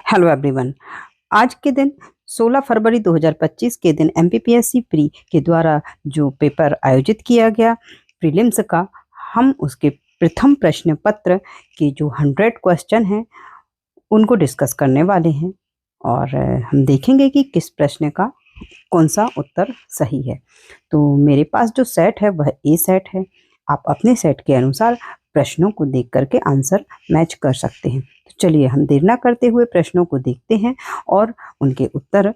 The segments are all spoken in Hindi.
Hello everyone. आज के दिन 16 फरवरी 2025 के दिन एमपीपीएससी प्री के द्वारा जो पेपर आयोजित किया गया प्रीलिम्स का, हम उसके प्रथम प्रश्न पत्र के जो 100 क्वेश्चन हैं उनको डिस्कस करने वाले हैं और हम देखेंगे कि किस प्रश्न का कौन सा उत्तर सही है। तो मेरे पास जो सेट है वह ए सेट है। आप अपने सेट के अनुसार प्रश्नों को देख करके आंसर मैच कर सकते हैं। तो चलिए हम देर ना करते हुए प्रश्नों को देखते हैं और उनके उत्तर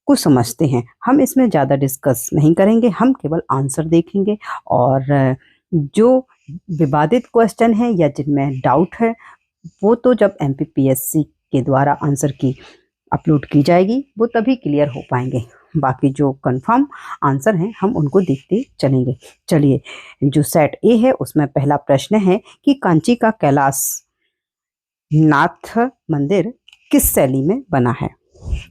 को समझते हैं। हम इसमें ज़्यादा डिस्कस नहीं करेंगे, हम केवल आंसर देखेंगे और जो विवादित क्वेश्चन है या जिनमें डाउट है वो तो जब एमपीपीएससी के द्वारा आंसर की अपलोड की जाएगी वो तभी क्लियर हो पाएंगे। बाकी जो कंफर्म आंसर हैं हम उनको देखते चलेंगे। चलिए, जो सेट ए है उसमें पहला प्रश्न है कि कांची का कैलाश नाथ मंदिर किस शैली में बना है।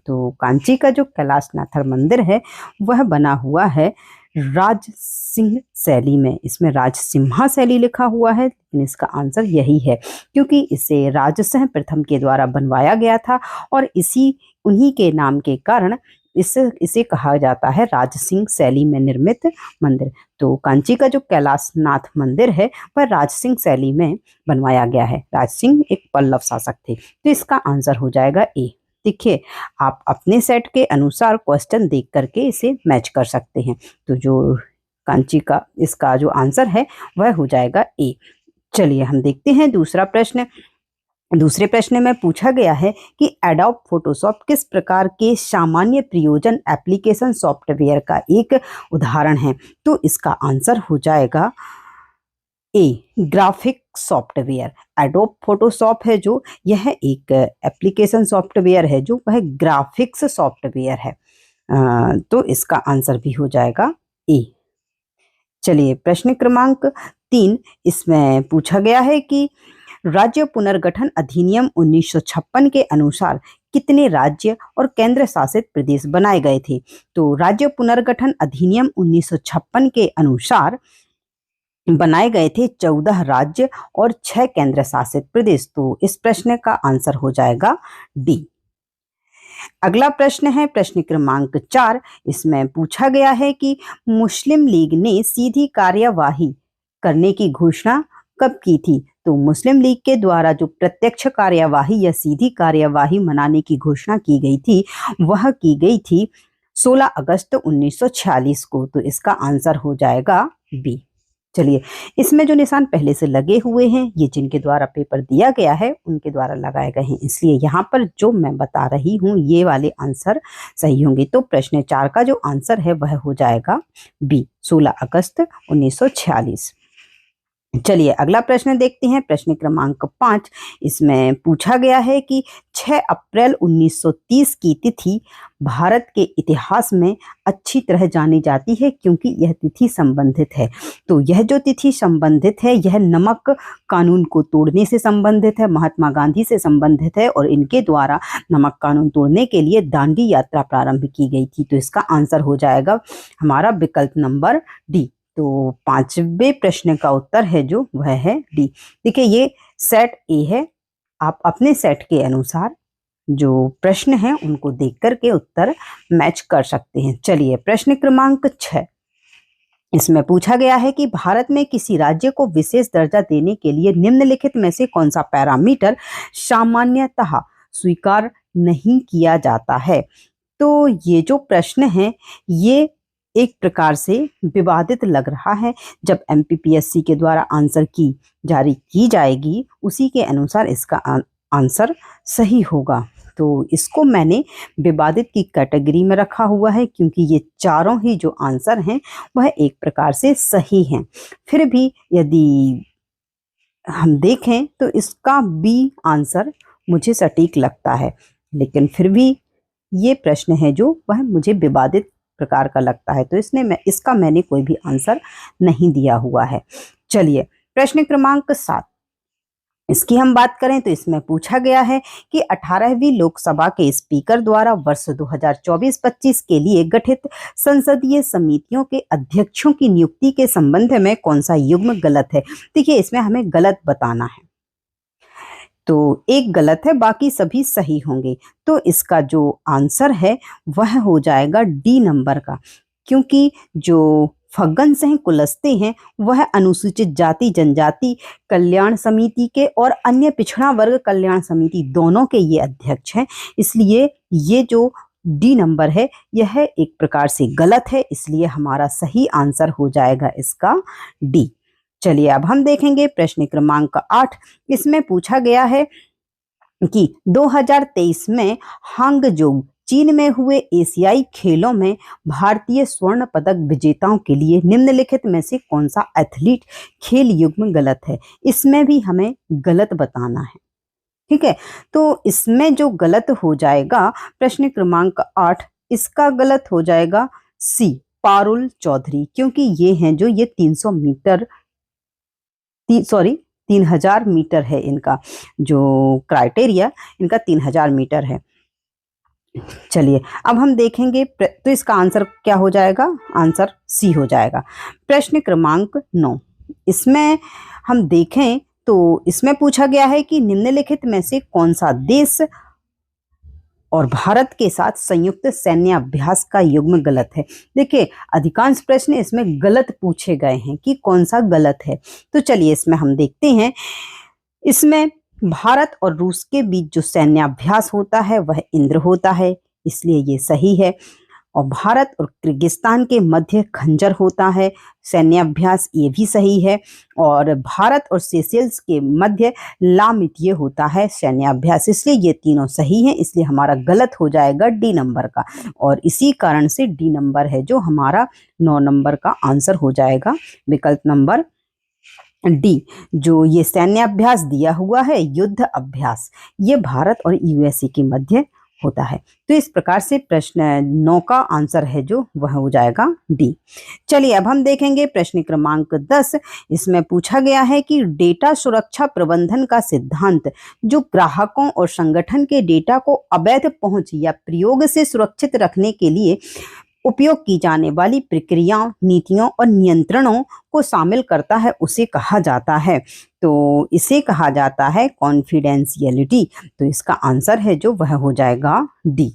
तो कांची का जो कैलाशनाथ मंदिर है वह बना हुआ है राज सिंह शैली में। इसमें राजसिम्हा शैली लिखा हुआ है, लेकिन इसका आंसर यही है क्योंकि इसे राजसिंह प्रथम के द्वारा बनवाया गया था और उन्हीं के नाम के कारण इसे कहा जाता है राजसिंह शैली में निर्मित मंदिर। तो कांची का जो कैलाशनाथ मंदिर है वह राजसिंह शैली में बनवाया गया है। राजसिंह एक पल्लव शासक थे, तो इसका आंसर हो जाएगा ए। देखिए, आप अपने सेट के अनुसार क्वेश्चन देख करके इसे मैच कर सकते हैं। तो जो कांची का इसका जो आंसर है वह हो जाएगा ए। चलिए हम देखते हैं दूसरा प्रश्न। दूसरे प्रश्न में पूछा गया है कि एडोब फोटोशॉप किस प्रकार के सामान्य प्रयोजन एप्लीकेशन सॉफ्टवेयर का एक उदाहरण है। तो इसका आंसर हो जाएगा ए, ग्राफिक सॉफ्टवेयर। एडोब फोटोशॉप है जो यह एक एप्लीकेशन सॉफ्टवेयर है जो वह ग्राफिक्स सॉफ्टवेयर है। तो इसका आंसर भी हो जाएगा ए। चलिए प्रश्न क्रमांक 3, इसमें पूछा गया है कि राज्य पुनर्गठन अधिनियम 1956 के अनुसार कितने राज्य और केंद्र शासित प्रदेश बनाए गए थे। तो राज्य पुनर्गठन अधिनियम 1956 के अनुसार बनाए गए थे 14 राज्य और 6 केंद्र शासित प्रदेश। तो इस प्रश्न का आंसर हो जाएगा डी। अगला प्रश्न है प्रश्न क्रमांक 4। इसमें पूछा गया है कि मुस्लिम लीग ने सीधी कार्यवाही करने की घोषणा कब की थी। तो मुस्लिम लीग के द्वारा जो प्रत्यक्ष कार्यवाही या सीधी कार्यवाही मनाने की घोषणा की गई थी वह की गई थी 16 अगस्त 1946 को। तो इसका आंसर हो जाएगा बी। चलिए, इसमें जो निशान पहले से लगे हुए हैं ये जिनके द्वारा पेपर दिया गया है उनके द्वारा लगाए गए हैं, इसलिए यहाँ पर जो मैं बता रही हूँ ये वाले आंसर सही होंगे। तो प्रश्न 4 का जो आंसर है वह हो जाएगा बी, 16 अगस्त 1946। चलिए अगला प्रश्न देखते हैं प्रश्न क्रमांक 5। इसमें पूछा गया है कि 6 अप्रैल 1930 की तिथि भारत के इतिहास में अच्छी तरह जानी जाती है क्योंकि यह तिथि संबंधित है। तो यह जो तिथि संबंधित है यह नमक कानून को तोड़ने से संबंधित है, महात्मा गांधी से संबंधित है और इनके द्वारा नमक कानून तोड़ने के लिए दांडी यात्रा प्रारंभ की गई थी। तो इसका आंसर हो जाएगा हमारा विकल्प नंबर डी। तो 5वें प्रश्न का उत्तर है जो वह है डी। देखिए, ये सेट ए है। आप अपने सेट के अनुसार जो प्रश्न हैं उनको देख करके उत्तर मैच कर सकते हैं। चलिए प्रश्न क्रमांक 6। इसमें पूछा गया है कि भारत में किसी राज्य को विशेष दर्जा देने के लिए निम्नलिखित में से कौन सा पैरामीटर सामान्यतः स्वीकार नहीं किया जाता है। तो ये जो प्रश्न है ये एक प्रकार से विवादित लग रहा है। जब एमपीपीएससी के द्वारा आंसर की जारी की जाएगी उसी के अनुसार इसका आंसर सही होगा। तो इसको मैंने विवादित की कैटेगरी में रखा हुआ है क्योंकि ये चारों ही जो आंसर हैं वह एक प्रकार से सही हैं। फिर भी यदि हम देखें तो इसका बी आंसर मुझे सटीक लगता है, लेकिन फिर भी ये प्रश्न है जो वह मुझे विवादित प्रकार का लगता है, तो इसका मैंने कोई भी आंसर नहीं दिया हुआ है। चलिए प्रश्न क्रमांक 7। इसकी हम बात करें तो इसमें पूछा गया है कि 18वीं लोकसभा के स्पीकर द्वारा वर्ष 2024-25 के लिए गठित संसदीय समितियों के अध्यक्षों की नियुक्ति के संबंध में कौन सा युग्म गलत है। देखिए, इसमें हमें गलत बताना है। तो एक गलत है, बाकी सभी सही होंगे। तो इसका जो आंसर है वह हो जाएगा डी नंबर का, क्योंकि जो फग्गन सिंह कुलस्ते हैं वह अनुसूचित जाति जनजाति कल्याण समिति के और अन्य पिछड़ा वर्ग कल्याण समिति दोनों के ये अध्यक्ष हैं। इसलिए ये जो डी नंबर है यह एक प्रकार से गलत है, इसलिए हमारा सही आंसर हो जाएगा इसका डी। चलिए अब हम देखेंगे प्रश्न क्रमांक 8। इसमें पूछा गया है कि 2023 में हांगजोउ चीन में हुए एशियाई खेलों में भारतीय स्वर्ण पदक विजेताओं के लिए निम्नलिखित में से कौन सा एथलीट खेल युग्म गलत है। इसमें भी हमें गलत बताना है, ठीक है। तो इसमें जो गलत हो जाएगा प्रश्न क्रमांक 8, इसका गलत हो जाएगा सी, पारुल चौधरी, क्योंकि ये हैं जो ये 300 मीटर 3000 मीटर है, इनका जो क्राइटेरिया इनका 3000 मीटर है। चलिए अब हम देखेंगे तो इसका आंसर क्या हो जाएगा, आंसर सी हो जाएगा। प्रश्न क्रमांक 9, इसमें हम देखें तो इसमें पूछा गया है कि निम्नलिखित में से कौन सा देश और भारत के साथ संयुक्त सैन्य अभ्यास का युग्म गलत है। देखिए अधिकांश प्रश्न इसमें गलत पूछे गए हैं कि कौन सा गलत है। तो चलिए इसमें हम देखते हैं, इसमें भारत और रूस के बीच जो सैन्य अभ्यास होता है वह इंद्र होता है, इसलिए ये सही है। और भारत और किर्गिस्तान के मध्य खंजर होता है सैन्य अभ्यास, ये भी सही है। और भारत और सेशेल्स के मध्य लामितीय होता है सैन्य अभ्यास, इसलिए ये तीनों सही हैं, इसलिए हमारा गलत हो जाएगा डी नंबर का। और इसी कारण से डी नंबर है जो हमारा 9 नंबर का आंसर हो जाएगा, विकल्प नंबर डी। जो ये सैन्य अभ्यास दिया हुआ है युद्ध अभ्यास, ये भारत और यूएसए के मध्य होता है। तो इस प्रकार से प्रश्न 9 का आंसर है जो वह हो जाएगा डी। चलिए अब हम देखेंगे प्रश्न क्रमांक 10। इसमें पूछा गया है कि डेटा सुरक्षा प्रबंधन का सिद्धांत जो ग्राहकों और संगठन के डेटा को अवैध पहुंच या प्रयोग से सुरक्षित रखने के लिए उपयोग की जाने वाली प्रक्रियाओं, नीतियों और नियंत्रणों को शामिल करता है, उसे कहा जाता है। तो इसे कहा जाता है कॉन्फिडेंशियलिटी। तो इसका आंसर है जो वह हो जाएगा डी।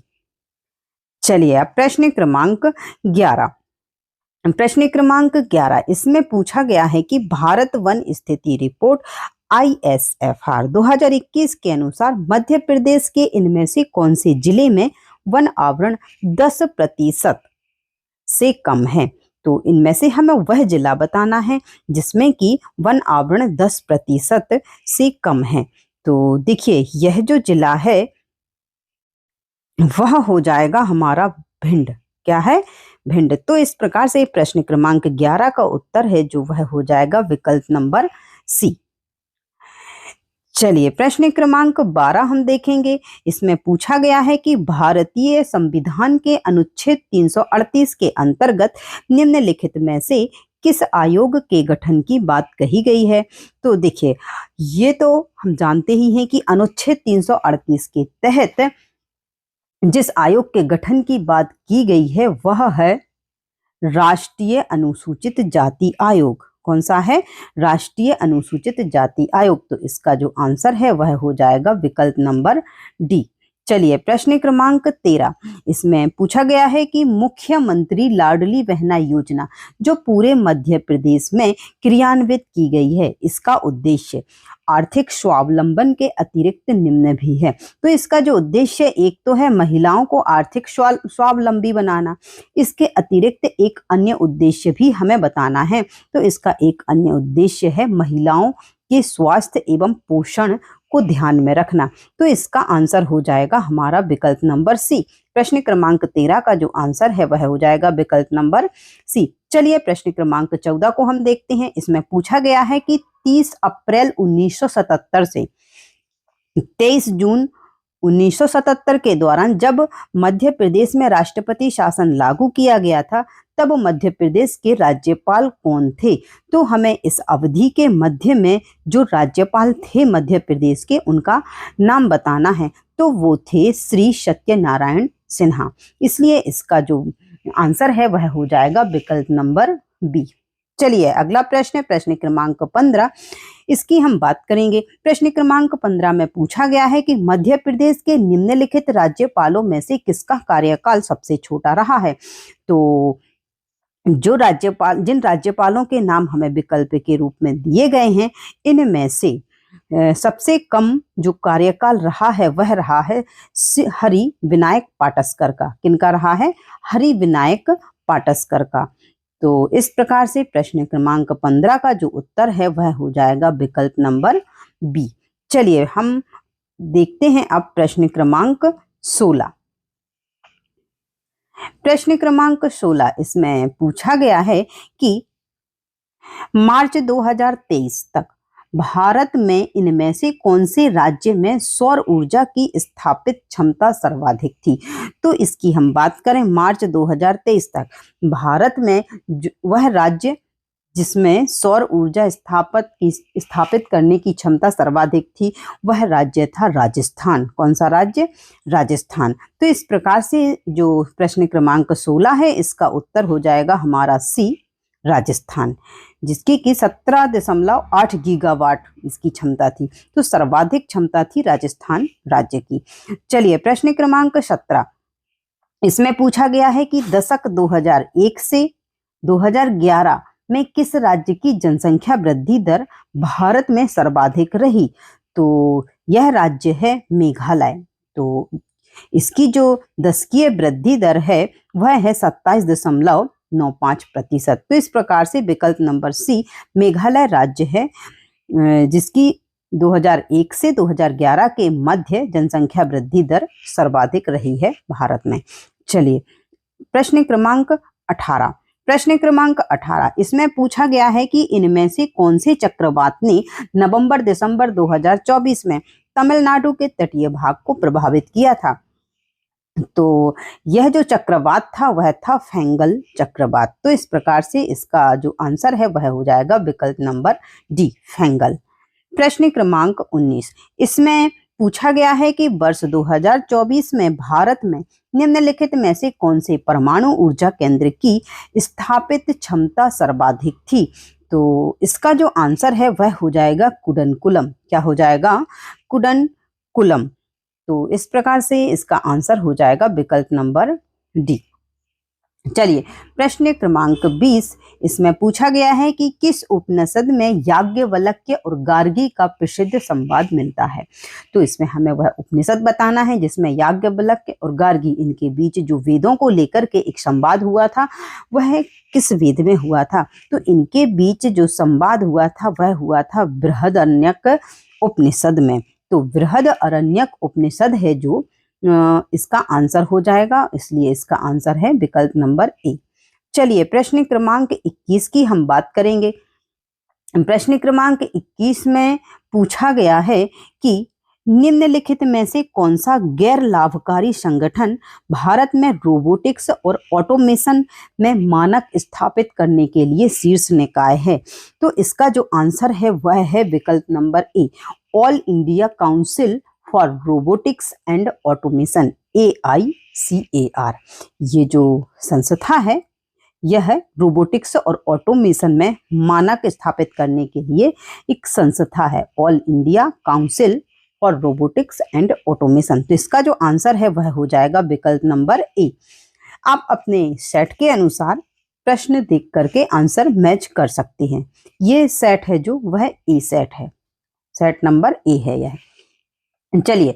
चलिए अब प्रश्न क्रमांक 11। प्रश्न क्रमांक 11, इसमें पूछा गया है कि भारत वन स्थिति रिपोर्ट ISFR 2021 के अनुसार मध्य प्रदेश के इनमें से कौन से जिले में वन आवरण 10% से कम है। तो इनमें से हमें वह जिला बताना है जिसमें कि वन आवरण 10% से कम है। तो देखिए यह जो जिला है वह हो जाएगा हमारा भिंड। क्या है, भिंड। तो इस प्रकार से प्रश्न क्रमांक 11 का उत्तर है जो वह हो जाएगा विकल्प नंबर सी। चलिए प्रश्न क्रमांक 12 हम देखेंगे। इसमें पूछा गया है कि भारतीय संविधान के अनुच्छेद 338 के अंतर्गत निम्नलिखित में से किस आयोग के गठन की बात कही गई है। तो देखिए ये तो हम जानते ही हैं कि अनुच्छेद 338 के तहत जिस आयोग के गठन की बात की गई है वह है राष्ट्रीय अनुसूचित जाति आयोग। कौन सा है, राष्ट्रीय अनुसूचित जाति आयोग। तो इसका जो आंसर है वह हो जाएगा विकल्प नंबर डी। चलिए प्रश्न क्रमांक 13। इसमें पूछा गया है कि मुख्यमंत्री लाडली बहना योजना जो पूरे मध्य प्रदेश में क्रियान्वित की गई है, इसका उद्देश्य आर्थिक स्वावलंबन के अतिरिक्त निम्न भी है। तो इसका जो उद्देश्य एक तो है महिलाओं को आर्थिक स्वावलंबी बनाना, इसके अतिरिक्त एक अन्य उद्देश्य भी हमें बताना है। तो इसका एक अन्य उद्देश्य है महिलाओं के स्वास्थ्य एवं पोषण को ध्यान में रखना। तो इसका आंसर हो जाएगा हमारा विकल्प नंबर सी। प्रश्न क्रमांक 13 का जो आंसर है वह हो जाएगा विकल्प नंबर सी। चलिए प्रश्न क्रमांक 14 को हम देखते हैं। इसमें पूछा गया है कि 30 अप्रैल 1977 से 23 जून 1977 के दौरान जब मध्य प्रदेश में राष्ट्रपति शासन लागू किया गया था तब मध्य प्रदेश के राज्यपाल कौन थे। तो हमें इस अवधि के मध्य में जो राज्यपाल थे मध्य प्रदेश के उनका नाम बताना है। तो वो थे श्री सत्यनारायण सिन्हा। इसलिए इसका जो आंसर है वह हो जाएगा विकल्प नंबर बी। चलिए अगला प्रश्न है प्रश्न क्रमांक 15। इसकी हम बात करेंगे। प्रश्न क्रमांक 15 में पूछा गया है कि मध्य प्रदेश के निम्नलिखित राज्यपालों में से किसका कार्यकाल सबसे छोटा रहा है। तो जिन राज्यपालों के नाम हमें विकल्प के रूप में दिए गए हैं, इनमें से सबसे कम जो कार्यकाल रहा है वह रहा है हरि विनायक पाटस्कर का। किनका रहा है? हरि विनायक पाटस्कर का। तो इस प्रकार से प्रश्न क्रमांक 15 का जो उत्तर है वह हो जाएगा विकल्प नंबर बी। चलिए हम देखते हैं अब प्रश्न क्रमांक 16। प्रश्न क्रमांक 16 इसमें पूछा गया है कि मार्च 2023 तक भारत में इनमें से कौन से राज्य में सौर ऊर्जा की स्थापित क्षमता सर्वाधिक थी। तो इसकी हम बात करें मार्च 2023 तक भारत में वह राज्य जिसमें सौर ऊर्जा स्थापित करने की क्षमता सर्वाधिक थी वह राज्य था राजस्थान। कौन सा राज्य? राजस्थान। तो इस प्रकार से जो प्रश्न क्रमांक 16 है इसका उत्तर हो जाएगा हमारा सी, राजस्थान, जिसकी की 17.8 गीगावाट इसकी क्षमता थी। तो सर्वाधिक क्षमता थी राजस्थान राज्य की। चलिए प्रश्न क्रमांक 17 इसमें पूछा गया है कि दशक 2001 से 2011 में किस राज्य की जनसंख्या वृद्धि दर भारत में सर्वाधिक रही। तो यह राज्य है मेघालय। तो इसकी जो दशकीय वृद्धि दर है वह है 27.95%। तो इस प्रकार से विकल्प नंबर सी मेघालय राज्य है जिसकी 2001 से 2011 के मध्य जनसंख्या वृद्धि दर सर्वाधिक रही है भारत में। चलिए प्रश्न क्रमांक 18। प्रश्न क्रमांक 18 इसमें पूछा गया है कि इनमें से कौन से चक्रवात ने नवंबर-दिसंबर 2024 में तमिलनाडु के तटीय भाग को प्रभावित किया था। तो यह जो चक्रवात था वह था फेंगल चक्रवात। तो इस प्रकार से इसका जो आंसर है वह हो जाएगा विकल्प नंबर डी, फेंगल। प्रश्न क्रमांक 19 इसमें पूछा गया है कि वर्ष 2024 में भारत में निम्नलिखित में से कौन से परमाणु ऊर्जा केंद्र की स्थापित क्षमता सर्वाधिक थी। तो इसका जो आंसर है वह हो जाएगा कुडनकुलम। क्या हो जाएगा? कुडनकुलम। तो इस प्रकार से इसका आंसर हो जाएगा विकल्प नंबर डी। चलिए प्रश्न क्रमांक 20 इसमें पूछा गया है कि किस उपनिषद में याज्ञवल्क्य और गार्गी का प्रसिद्ध संवाद मिलता है। तो इसमें हमें वह उपनिषद बताना है जिसमें याज्ञवल्क्य और गार्गी इनके बीच जो वेदों को लेकर के एक संवाद हुआ था वह किस वेद में हुआ था। तो इनके बीच जो संवाद हुआ था वह हुआ था बृहदारण्यक उपनिषद में। तो बृहदारण्यक उपनिषद है जो इसका आंसर हो जाएगा, इसलिए इसका आंसर है विकल्प नंबर ए। चलिए प्रश्न क्रमांक 21 की हम बात करेंगे। प्रश्न क्रमांक 21 में पूछा गया है कि निम्नलिखित में से कौन सा गैर लाभकारी संगठन भारत में रोबोटिक्स और ऑटोमेशन में मानक स्थापित करने के लिए शीर्ष निकाय है। तो इसका जो आंसर है वह है विकल्प number A, all India council for robotics and automation, AICAR। ये जो संस्था है यह रोबोटिक्स और ऑटोमेशन में मानक स्थापित करने के लिए एक संस्था है, all India council for robotics and automation. तो इसका जो आंसर है वह हो जाएगा विकल्प नंबर ए। आप अपने सेट के अनुसार प्रश्न देख करके आंसर मैच कर सकते हैं। ये सेट है जो वह ए सेट है, सेट नंबर ए है यह। चलिए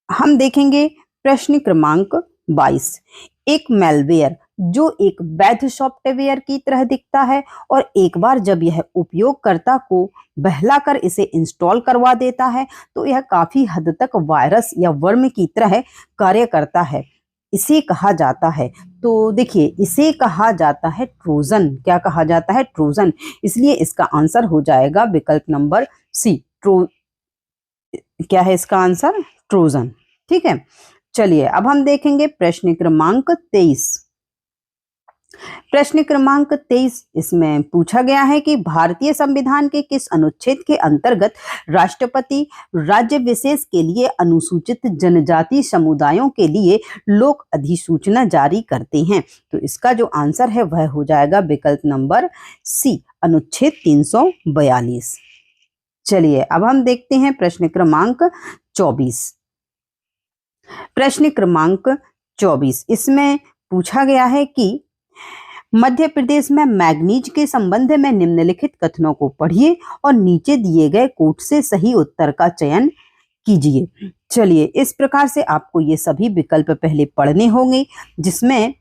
हम देखेंगे प्रश्न क्रमांक 22। एक मैलवेयर जो एक वैध सॉफ्टवेयर की तरह दिखता है और एक बार जब यह उपयोगकर्ता को बहलाकर इसे इंस्टॉल करवा देता है तो यह काफी हद तक वायरस या वर्म की तरह कार्य करता है। इसे कहा जाता है, तो देखिए इसे कहा जाता है ट्रोजन। क्या कहा जाता है? ट्रोजन। इसलिए इसका आंसर हो जाएगा विकल्प नंबर सी, क्या है इसका आंसर? ट्रोजन। ठीक है। चलिए अब हम देखेंगे प्रश्न क्रमांक 23। प्रश्न क्रमांक 23 इसमें पूछा गया है कि भारतीय संविधान के किस अनुच्छेद के अंतर्गत राष्ट्रपति राज्य विशेष के लिए अनुसूचित जनजाति समुदायों के लिए लोक अधिसूचना जारी करते हैं। तो इसका जो आंसर है वह हो जाएगा विकल्प नंबर सी, अनुच्छेद 342। चलिए अब हम देखते हैं प्रश्न क्रमांक 24। प्रश्न क्रमांक 24 इसमें पूछा गया है कि मध्य प्रदेश में मैग्नीज के संबंध में निम्नलिखित कथनों को पढ़िए और नीचे दिए गए कोट से सही उत्तर का चयन कीजिए। चलिए इस प्रकार से आपको ये सभी विकल्प पहले पढ़ने होंगे, जिसमें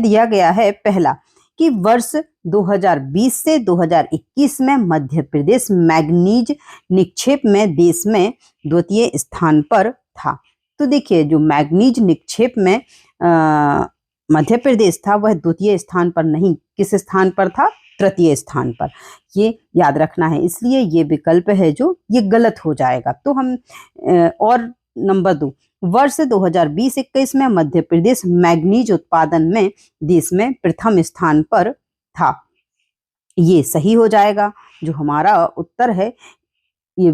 दिया गया है पहला कि वर्ष 2020 से 2021 में मध्य प्रदेश मैग्नीज निक्षेप में देश में द्वितीय स्थान पर था। तो देखिए जो मैग्नीज निक्षेप में मध्य प्रदेश था वह द्वितीय स्थान पर नहीं, किस स्थान पर था? तृतीय स्थान पर। ये याद रखना है, इसलिए ये विकल्प है जो ये गलत हो जाएगा। तो हम और नंबर 2, वर्ष 2020-21 में मध्य प्रदेश मैग्नीज उत्पादन में देश में प्रथम स्थान पर था, ये सही हो जाएगा। जो हमारा उत्तर है, ये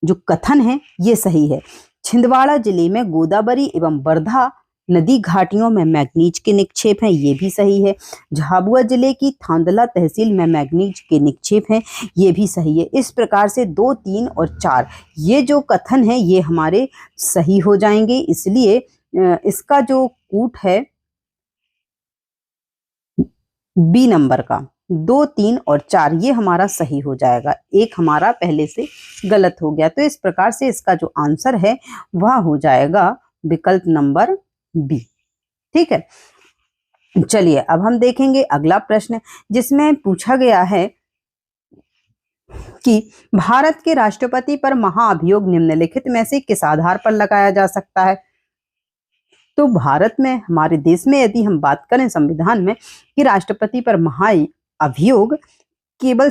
जो कथन है ये सही है। छिंदवाड़ा जिले में गोदावरी एवं वर्धा नदी घाटियों में मैग्नीज के निक्षेप हैं, ये भी सही है। झाबुआ जिले की थांदला तहसील में मैग्नीज के निक्षेप हैं, ये भी सही है। इस प्रकार से 2, 3 और 4 ये जो कथन है ये हमारे सही हो जाएंगे, इसलिए इसका जो कूट है बी नंबर का 2, 3 और 4 ये हमारा सही हो जाएगा। एक हमारा पहले से गलत हो गया, तो इस प्रकार से इसका जो आंसर है वह हो जाएगा विकल्प नंबर बी। ठीक है, चलिए अब हम देखेंगे अगला प्रश्न, जिसमें पूछा गया है कि भारत के राष्ट्रपति पर महाअभियोग निम्नलिखित में से किस आधार पर लगाया जा सकता है। तो भारत में, हमारे देश में यदि हम बात करें संविधान में कि राष्ट्रपति पर महाअभियोग केवल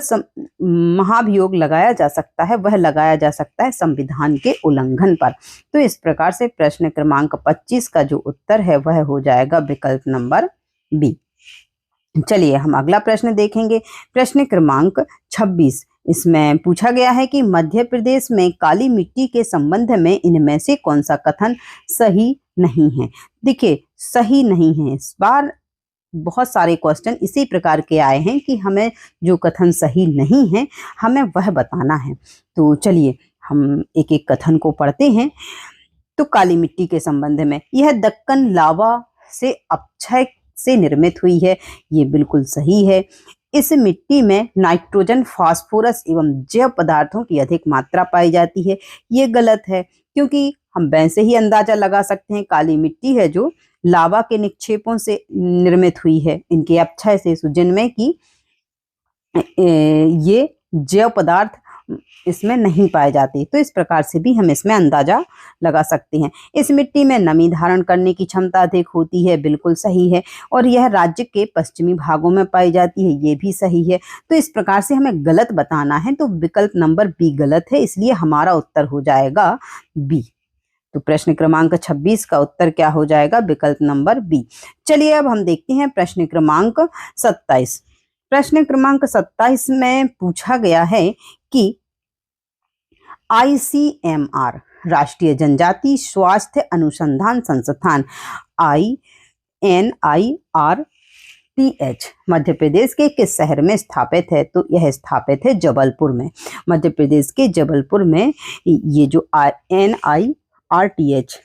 महाभियोग लगाया जा सकता है, वह लगाया जा सकता है संविधान के उल्लंघन पर। तो इस प्रकार से प्रश्न क्रमांक 25 का जो उत्तर है वह हो जाएगा विकल्प नंबर बी। चलिए हम अगला प्रश्न देखेंगे, प्रश्न क्रमांक 26 इसमें पूछा गया है कि मध्य प्रदेश में काली मिट्टी के संबंध में इनमें से कौन सा कथन सही नहीं है। देखिए सही नहीं है, इस बार बहुत सारे क्वेश्चन इसी प्रकार के आए हैं कि हमें जो कथन सही नहीं है हमें वह बताना है। तो चलिए हम एक एक कथन को पढ़ते हैं। तो काली मिट्टी के संबंध में, यह दक्कन लावा से अपक्षय से निर्मित हुई है, ये बिल्कुल सही है। इस मिट्टी में नाइट्रोजन, फास्फोरस एवं जैव पदार्थों की अधिक मात्रा पाई जाती है, ये गलत है, क्योंकि हम वैसे ही अंदाजा लगा सकते हैं काली मिट्टी है जो लावा के निक्षेपों से निर्मित हुई है, इनके अपक्षय से, जिनमें कि ये जैव पदार्थ इसमें नहीं पाए जाते। तो इस प्रकार से भी हम इसमें अंदाजा लगा सकते हैं। इस मिट्टी में नमी धारण करने की क्षमता अधिक होती है, बिल्कुल सही है। और यह राज्य के पश्चिमी भागों में पाई जाती है, ये भी सही है। तो इस प्रकार से हमें गलत बताना है, तो विकल्प नंबर बी गलत है, इसलिए हमारा उत्तर हो जाएगा बी। तो प्रश्न क्रमांक 26 का उत्तर क्या हो जाएगा? विकल्प नंबर बी। चलिए अब हम देखते हैं प्रश्न क्रमांक 27। प्रश्न क्रमांक 27 में पूछा गया है कि ICMR राष्ट्रीय जनजाति स्वास्थ्य अनुसंधान संस्थान INIRTH मध्य प्रदेश के किस शहर में स्थापित है? तो यह स्थापित है जबलपुर में। मध्य प्रदेश के जबलपुर में ये जो NIRTH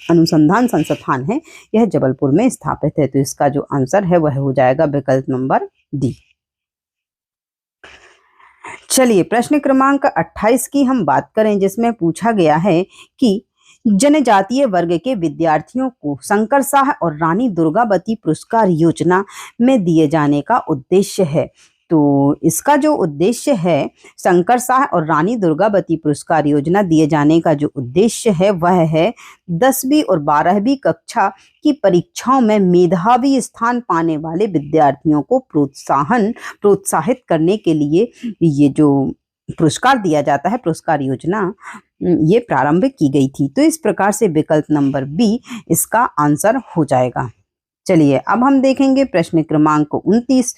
अनुसंधान संस्थान है, यह जबलपुर में स्थापित है। तो इसका जो आंसर है वह हो जाएगा विकल्प नंबर डी। चलिए प्रश्न क्रमांक 28 की हम बात करें, जिसमें पूछा गया है कि जनजातीय वर्ग के विद्यार्थियों को शंकर शाह और रानी दुर्गावती पुरस्कार योजना में दिए जाने का उद्देश्य है। तो इसका जो उद्देश्य है, शंकर शाह और रानी दुर्गावती पुरस्कार योजना दिए जाने का जो उद्देश्य है वह है 10वीं और 12वीं कक्षा की परीक्षाओं में मेधावी स्थान पाने वाले विद्यार्थियों को प्रोत्साहित करने के लिए ये जो पुरस्कार दिया जाता है, पुरस्कार योजना ये प्रारंभ की गई थी। तो इस प्रकार से विकल्प नंबर बी इसका आंसर हो जाएगा। चलिए अब हम देखेंगे प्रश्न क्रमांक 29।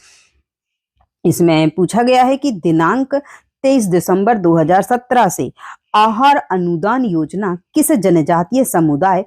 इसमें पूछा गया है कि दिनांक 23 दिसंबर 2017 से आहार अनुदान योजना किस जनजातीय समुदाय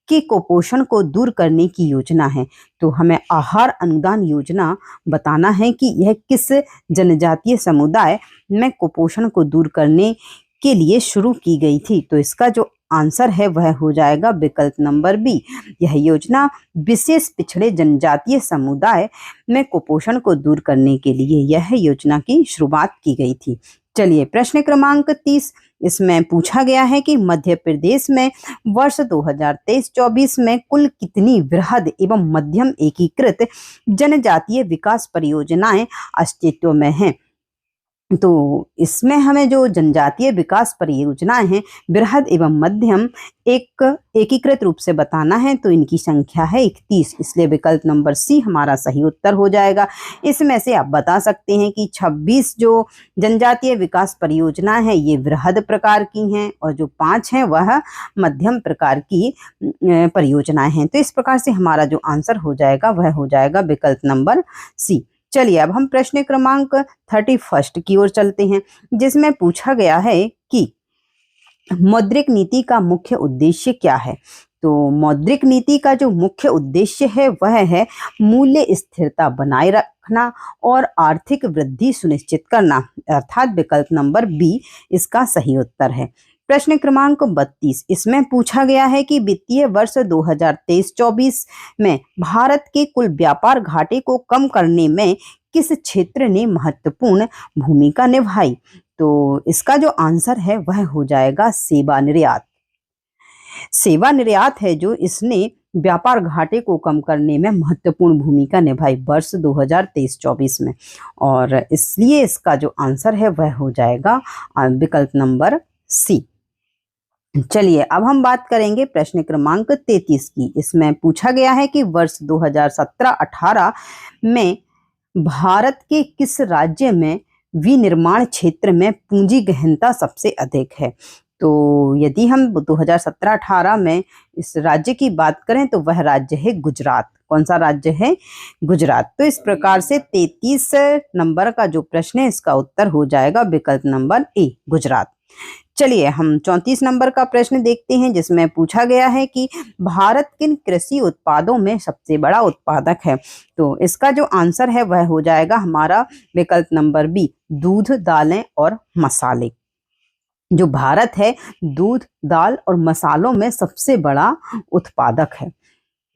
के कुपोषण को दूर करने की योजना है। तो हमें आहार अनुदान योजना बताना है कि यह किस जनजातीय समुदाय में कुपोषण को दूर करने के लिए शुरू की गई थी। तो इसका जो आंसर है वह हो जाएगा विकल्प नंबर बी। यह योजना विशेष पिछड़े जनजातीय समुदाय में कुपोषण को दूर करने के लिए यह योजना की शुरुआत की गई थी। चलिए प्रश्न क्रमांक 30। इसमें पूछा गया है कि मध्य प्रदेश में वर्ष 2023-24 में कुल कितनी वृहद एवं मध्यम एकीकृत जनजातीय विकास परियोजनाएं अस्तित्व में हैं। तो इसमें हमें जो जनजातीय विकास परियोजनाएं हैं बृहद एवं मध्यम एकीकृत रूप से बताना है। तो इनकी संख्या है 31, इसलिए विकल्प नंबर सी हमारा सही उत्तर हो जाएगा। इसमें से आप बता सकते हैं कि 26 जो जनजातीय विकास परियोजनाएं हैं ये वृहद प्रकार की हैं और जो 5 हैं वह मध्यम प्रकार की परियोजनाएं हैं। तो इस प्रकार से हमारा जो आंसर हो जाएगा वह हो जाएगा विकल्प नंबर सी। चलिए अब हम प्रश्न क्रमांक 31 की ओर चलते हैं, जिसमें पूछा गया है कि मौद्रिक नीति का मुख्य उद्देश्य क्या है। तो मौद्रिक नीति का जो मुख्य उद्देश्य है वह है मूल्य स्थिरता बनाए रखना और आर्थिक वृद्धि सुनिश्चित करना, अर्थात विकल्प नंबर बी इसका सही उत्तर है। प्रश्न क्रमांक 32। इसमें पूछा गया है कि वित्तीय वर्ष 2023-24 में भारत के कुल व्यापार घाटे को कम करने में किस क्षेत्र ने महत्वपूर्ण भूमिका निभाई। तो इसका जो आंसर है वह हो जाएगा सेवा निर्यात। सेवा निर्यात है जो इसने व्यापार घाटे को कम करने में महत्वपूर्ण भूमिका निभाई वर्ष 2023-24 में, और इसलिए इसका जो आंसर है वह हो जाएगा विकल्प नंबर सी। चलिए अब हम बात करेंगे प्रश्न क्रमांक 33 की। इसमें पूछा गया है कि वर्ष 2017-18 में भारत के किस राज्य में विनिर्माण क्षेत्र में पूंजी गहनता सबसे अधिक है। तो यदि हम 2017-18 में इस राज्य की बात करें तो वह राज्य है गुजरात। कौन सा राज्य है? गुजरात। तो इस प्रकार से 33 नंबर का जो प्रश्न है इसका उत्तर हो जाएगा विकल्प नंबर ए, गुजरात। चलिए हम 34 नंबर का प्रश्न देखते हैं, जिसमें पूछा गया है कि भारत किन कृषि उत्पादों में सबसे बड़ा उत्पादक है। तो इसका जो आंसर है वह हो जाएगा हमारा विकल्प नंबर बी, दूध, दालें और मसाले। जो भारत है दूध, दाल और मसालों में सबसे बड़ा उत्पादक है।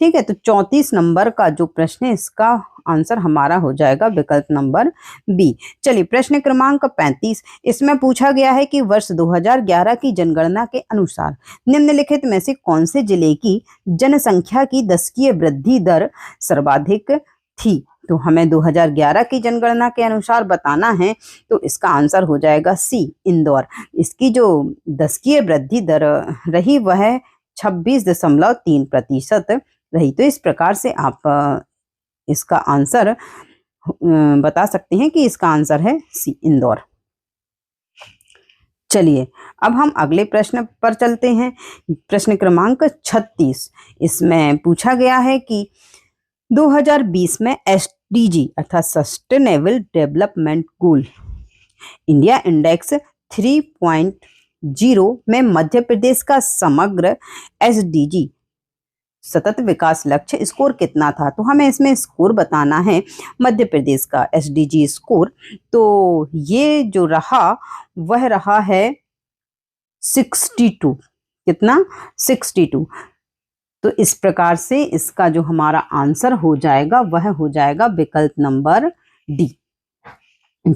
ठीक है, तो 34 नंबर का जो प्रश्न है इसका आंसर हमारा हो जाएगा विकल्प नंबर बी। चलिए प्रश्न क्रमांक 35। इसमें पूछा गया है कि वर्ष 2011 की जनगणना के अनुसार निम्नलिखित में से कौन से जिले की जनसंख्या की दशकीय वृद्धि दर सर्वाधिक थी। तो हमें 2011 की जनगणना के अनुसार बताना है, तो इसका आंसर हो जाएगा सी, इंदौर। इसकी जो दशकीय वृद्धि दर रही वह 26.3% रही। तो इस प्रकार से आप इसका आंसर बता सकते हैं कि इसका आंसर है सी, इंदौर। चलिए अब हम अगले प्रश्न पर चलते हैं। प्रश्न क्रमांक 36। इसमें पूछा गया है कि 2020 में एसडीजी अर्थात sustainable development goal India index 3.0 में मध्य प्रदेश का समग्र एसडीजी सतत विकास लक्ष्य स्कोर कितना था। तो हमें इसमें स्कोर बताना है मध्य प्रदेश का एसडीजी स्कोर। तो ये जो रहा वह रहा है 62। कितना? 62। तो इस प्रकार से इसका जो हमारा आंसर हो जाएगा वह हो जाएगा विकल्प नंबर डी।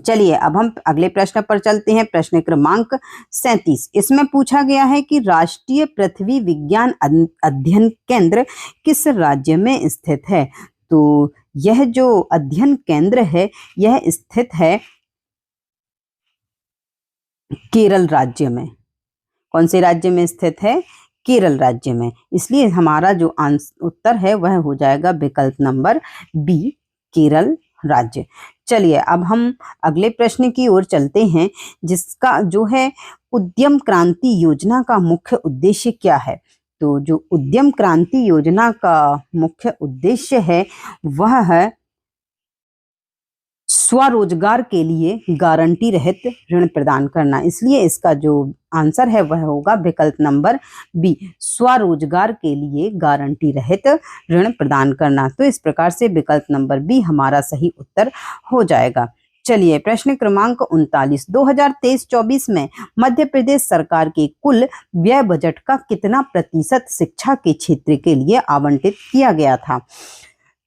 चलिए अब हम अगले प्रश्न पर चलते हैं। प्रश्न क्रमांक 37। इसमें पूछा गया है कि राष्ट्रीय पृथ्वी विज्ञान अध्ययन केंद्र किस राज्य में स्थित है। तो यह जो अध्ययन केंद्र है यह स्थित है केरल राज्य में। कौन से राज्य में स्थित है? केरल राज्य में। इसलिए हमारा जो उत्तर है वह हो जाएगा विकल्प नंबर बी, केरल राज्य। चलिए अब हम अगले प्रश्न की ओर चलते हैं, जिसका जो है उद्यम क्रांति योजना का मुख्य उद्देश्य क्या है। तो जो उद्यम क्रांति योजना का मुख्य उद्देश्य है वह है स्वरोजगार के लिए गारंटी रहित ऋण प्रदान करना। इसलिए इसका जो आंसर है वह होगा विकल्प नंबर बी, स्वरोजगार के लिए गारंटी रहित ऋण प्रदान करना। तो इस प्रकार से विकल्प नंबर बी हमारा सही उत्तर हो जाएगा। चलिए प्रश्न क्रमांक 39, 2023-24 में मध्य प्रदेश सरकार के कुल व्यय बजट का कितना प्रतिशत शिक्षा के क्षेत्र के लिए आवंटित किया गया था।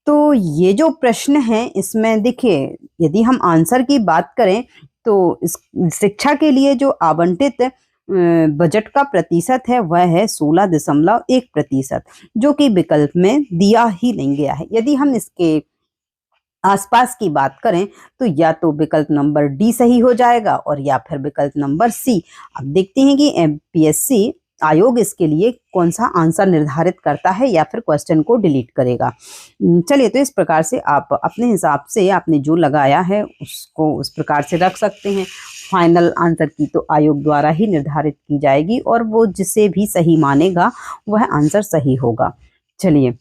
तो ये जो प्रश्न है इसमें देखिए, यदि हम आंसर की बात करें तो इस शिक्षा के लिए जो आवंटित बजट का प्रतिशत है वह है 16.1%, जो कि विकल्प में दिया ही नहीं गया है। यदि हम इसके आसपास की बात करें तो या तो विकल्प नंबर डी सही हो जाएगा और या फिर विकल्प नंबर सी। अब देखते हैं कि एमपीएससी आयोग इसके लिए कौन सा आंसर निर्धारित करता है या फिर क्वेश्चन को डिलीट करेगा। चलिए तो इस प्रकार से आप अपने हिसाब से आपने जो लगाया है उसको उस प्रकार से रख सकते हैं। फाइनल आंसर की तो आयोग द्वारा ही निर्धारित की जाएगी और वो जिसे भी सही मानेगा वह आंसर सही होगा। चलिए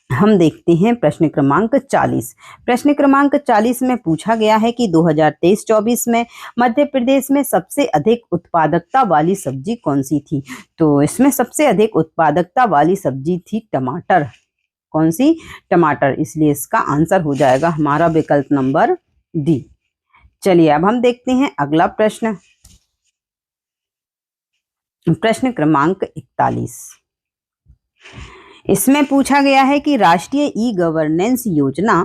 हम देखते हैं प्रश्न क्रमांक 40। प्रश्न क्रमांक 40 में पूछा गया है कि 2023-24 में मध्य प्रदेश में सबसे अधिक उत्पादकता वाली सब्जी कौन सी थी। तो इसमें सबसे अधिक उत्पादकता वाली सब्जी थी टमाटर। कौन सी? टमाटर। इसलिए इसका आंसर हो जाएगा हमारा विकल्प नंबर डी। चलिए अब हम देखते हैं अगला प्रश्न, प्रश्न क्रमांक 41। इसमें पूछा गया है कि राष्ट्रीय ई गवर्नेंस योजना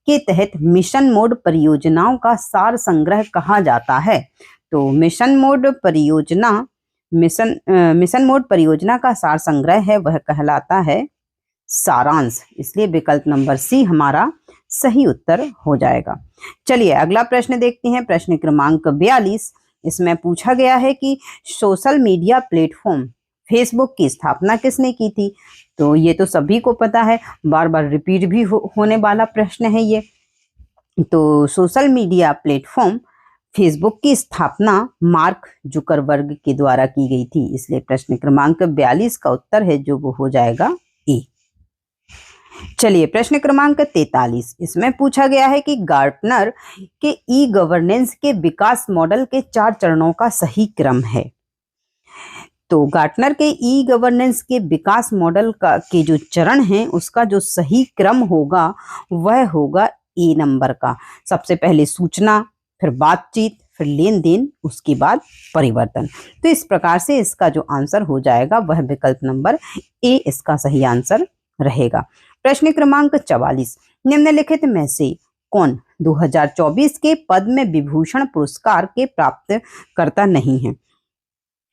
के तहत मिशन मोड परियोजनाओं का सार संग्रह कहा जाता है। तो मिशन मोड परियोजना का सार संग्रह है वह कहलाता है सारांश। इसलिए विकल्प नंबर सी हमारा सही उत्तर हो जाएगा। चलिए अगला प्रश्न देखते हैं, प्रश्न क्रमांक 42। इसमें पूछा गया है कि सोशल मीडिया प्लेटफॉर्म फेसबुक की स्थापना किसने की थी। तो ये तो सभी को पता है, बार बार रिपीट भी होने वाला प्रश्न है ये। तो सोशल मीडिया प्लेटफॉर्म फेसबुक की स्थापना मार्क जुकरबर्ग के द्वारा की गई थी। इसलिए प्रश्न क्रमांक 42 का उत्तर है जो वो हो जाएगा ए। चलिए प्रश्न क्रमांक 43। इसमें पूछा गया है कि गार्टनर के ई गवर्नेंस के विकास मॉडल के 4 चरणों का सही क्रम है। तो गार्टनर के ई गवर्नेंस के विकास मॉडल का के जो चरण हैं उसका जो सही क्रम होगा वह होगा ए नंबर का। सबसे पहले सूचना, फिर बातचीत, फिर लेन देन, उसके बाद परिवर्तन। तो इस प्रकार से इसका जो आंसर हो जाएगा वह विकल्प नंबर ए इसका सही आंसर रहेगा। प्रश्न क्रमांक 44। निम्नलिखित में से कौन 2024 के पद्म विभूषण पुरस्कार के प्राप्तकर्ता नहीं है।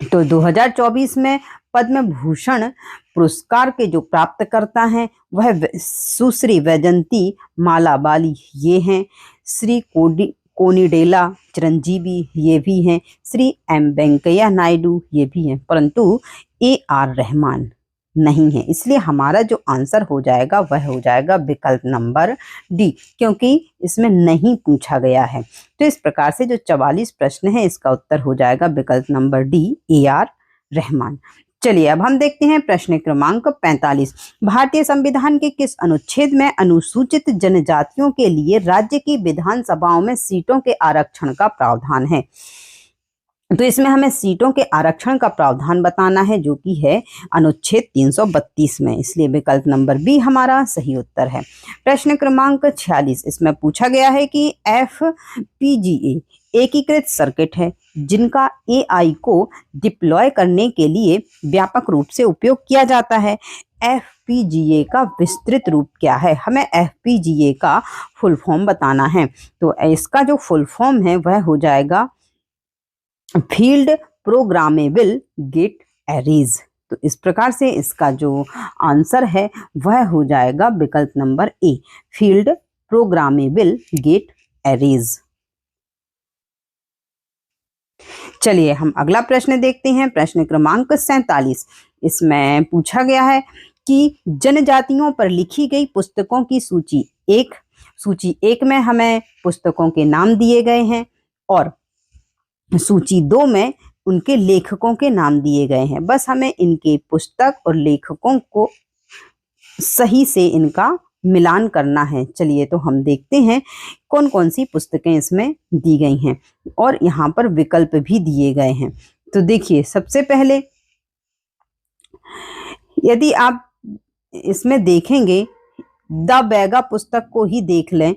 तो 2024 में पद्म भूषण पुरस्कार के जो प्राप्तकर्ता हैं वह सुश्री वैजंती माला बाली ये हैं, श्री कोनिडेला चिरंजीवी ये भी हैं, श्री एम वेंकैया नायडू ये भी हैं, परंतु AR रहमान नहीं है। इसलिए हमारा जो आंसर हो जाएगा वह हो जाएगा विकल्प नंबर डी, क्योंकि इसमें नहीं पूछा गया है। तो इस प्रकार से जो 44 प्रश्न है इसका उत्तर हो जाएगा विकल्प नंबर डी, AR रहमान। चलिए अब हम देखते हैं प्रश्न क्रमांक 45। भारतीय संविधान के किस अनुच्छेद में अनुसूचित जनजातियों के लिए राज्य की विधानसभाओं में सीटों के आरक्षण का प्रावधान है। तो इसमें हमें सीटों के आरक्षण का प्रावधान बताना है जो कि है अनुच्छेद 332 में। इसलिए विकल्प नंबर बी हमारा सही उत्तर है। प्रश्न क्रमांक 46। इसमें पूछा गया है कि FPGA एकीकृत सर्किट है जिनका AI को डिप्लॉय करने के लिए व्यापक रूप से उपयोग किया जाता है। FPGA का विस्तृत रूप क्या है, हमें FPGA का फुल फॉर्म बताना है। तो इसका जो फुल फॉर्म है वह हो जाएगा फील्ड प्रोग्रामेबल गेट एरेज। तो इस प्रकार से इसका जो आंसर है वह हो जाएगा विकल्प number A, field programmable gate arrays. चलिए हम अगला प्रश्न देखते हैं, प्रश्न क्रमांक 47। इसमें पूछा गया है कि जनजातियों पर लिखी गई पुस्तकों की सूची एक सूची 1 में हमें पुस्तकों के नाम दिए गए हैं और सूची 2 में उनके लेखकों के नाम दिए गए हैं। बस हमें इनके पुस्तक और लेखकों को सही से इनका मिलान करना है। चलिए तो हम देखते हैं कौन कौन सी पुस्तकें इसमें दी गई हैं और यहाँ पर विकल्प भी दिए गए हैं। तो देखिए, सबसे पहले यदि आप इसमें देखेंगे, द बैगा पुस्तक को ही देख लें।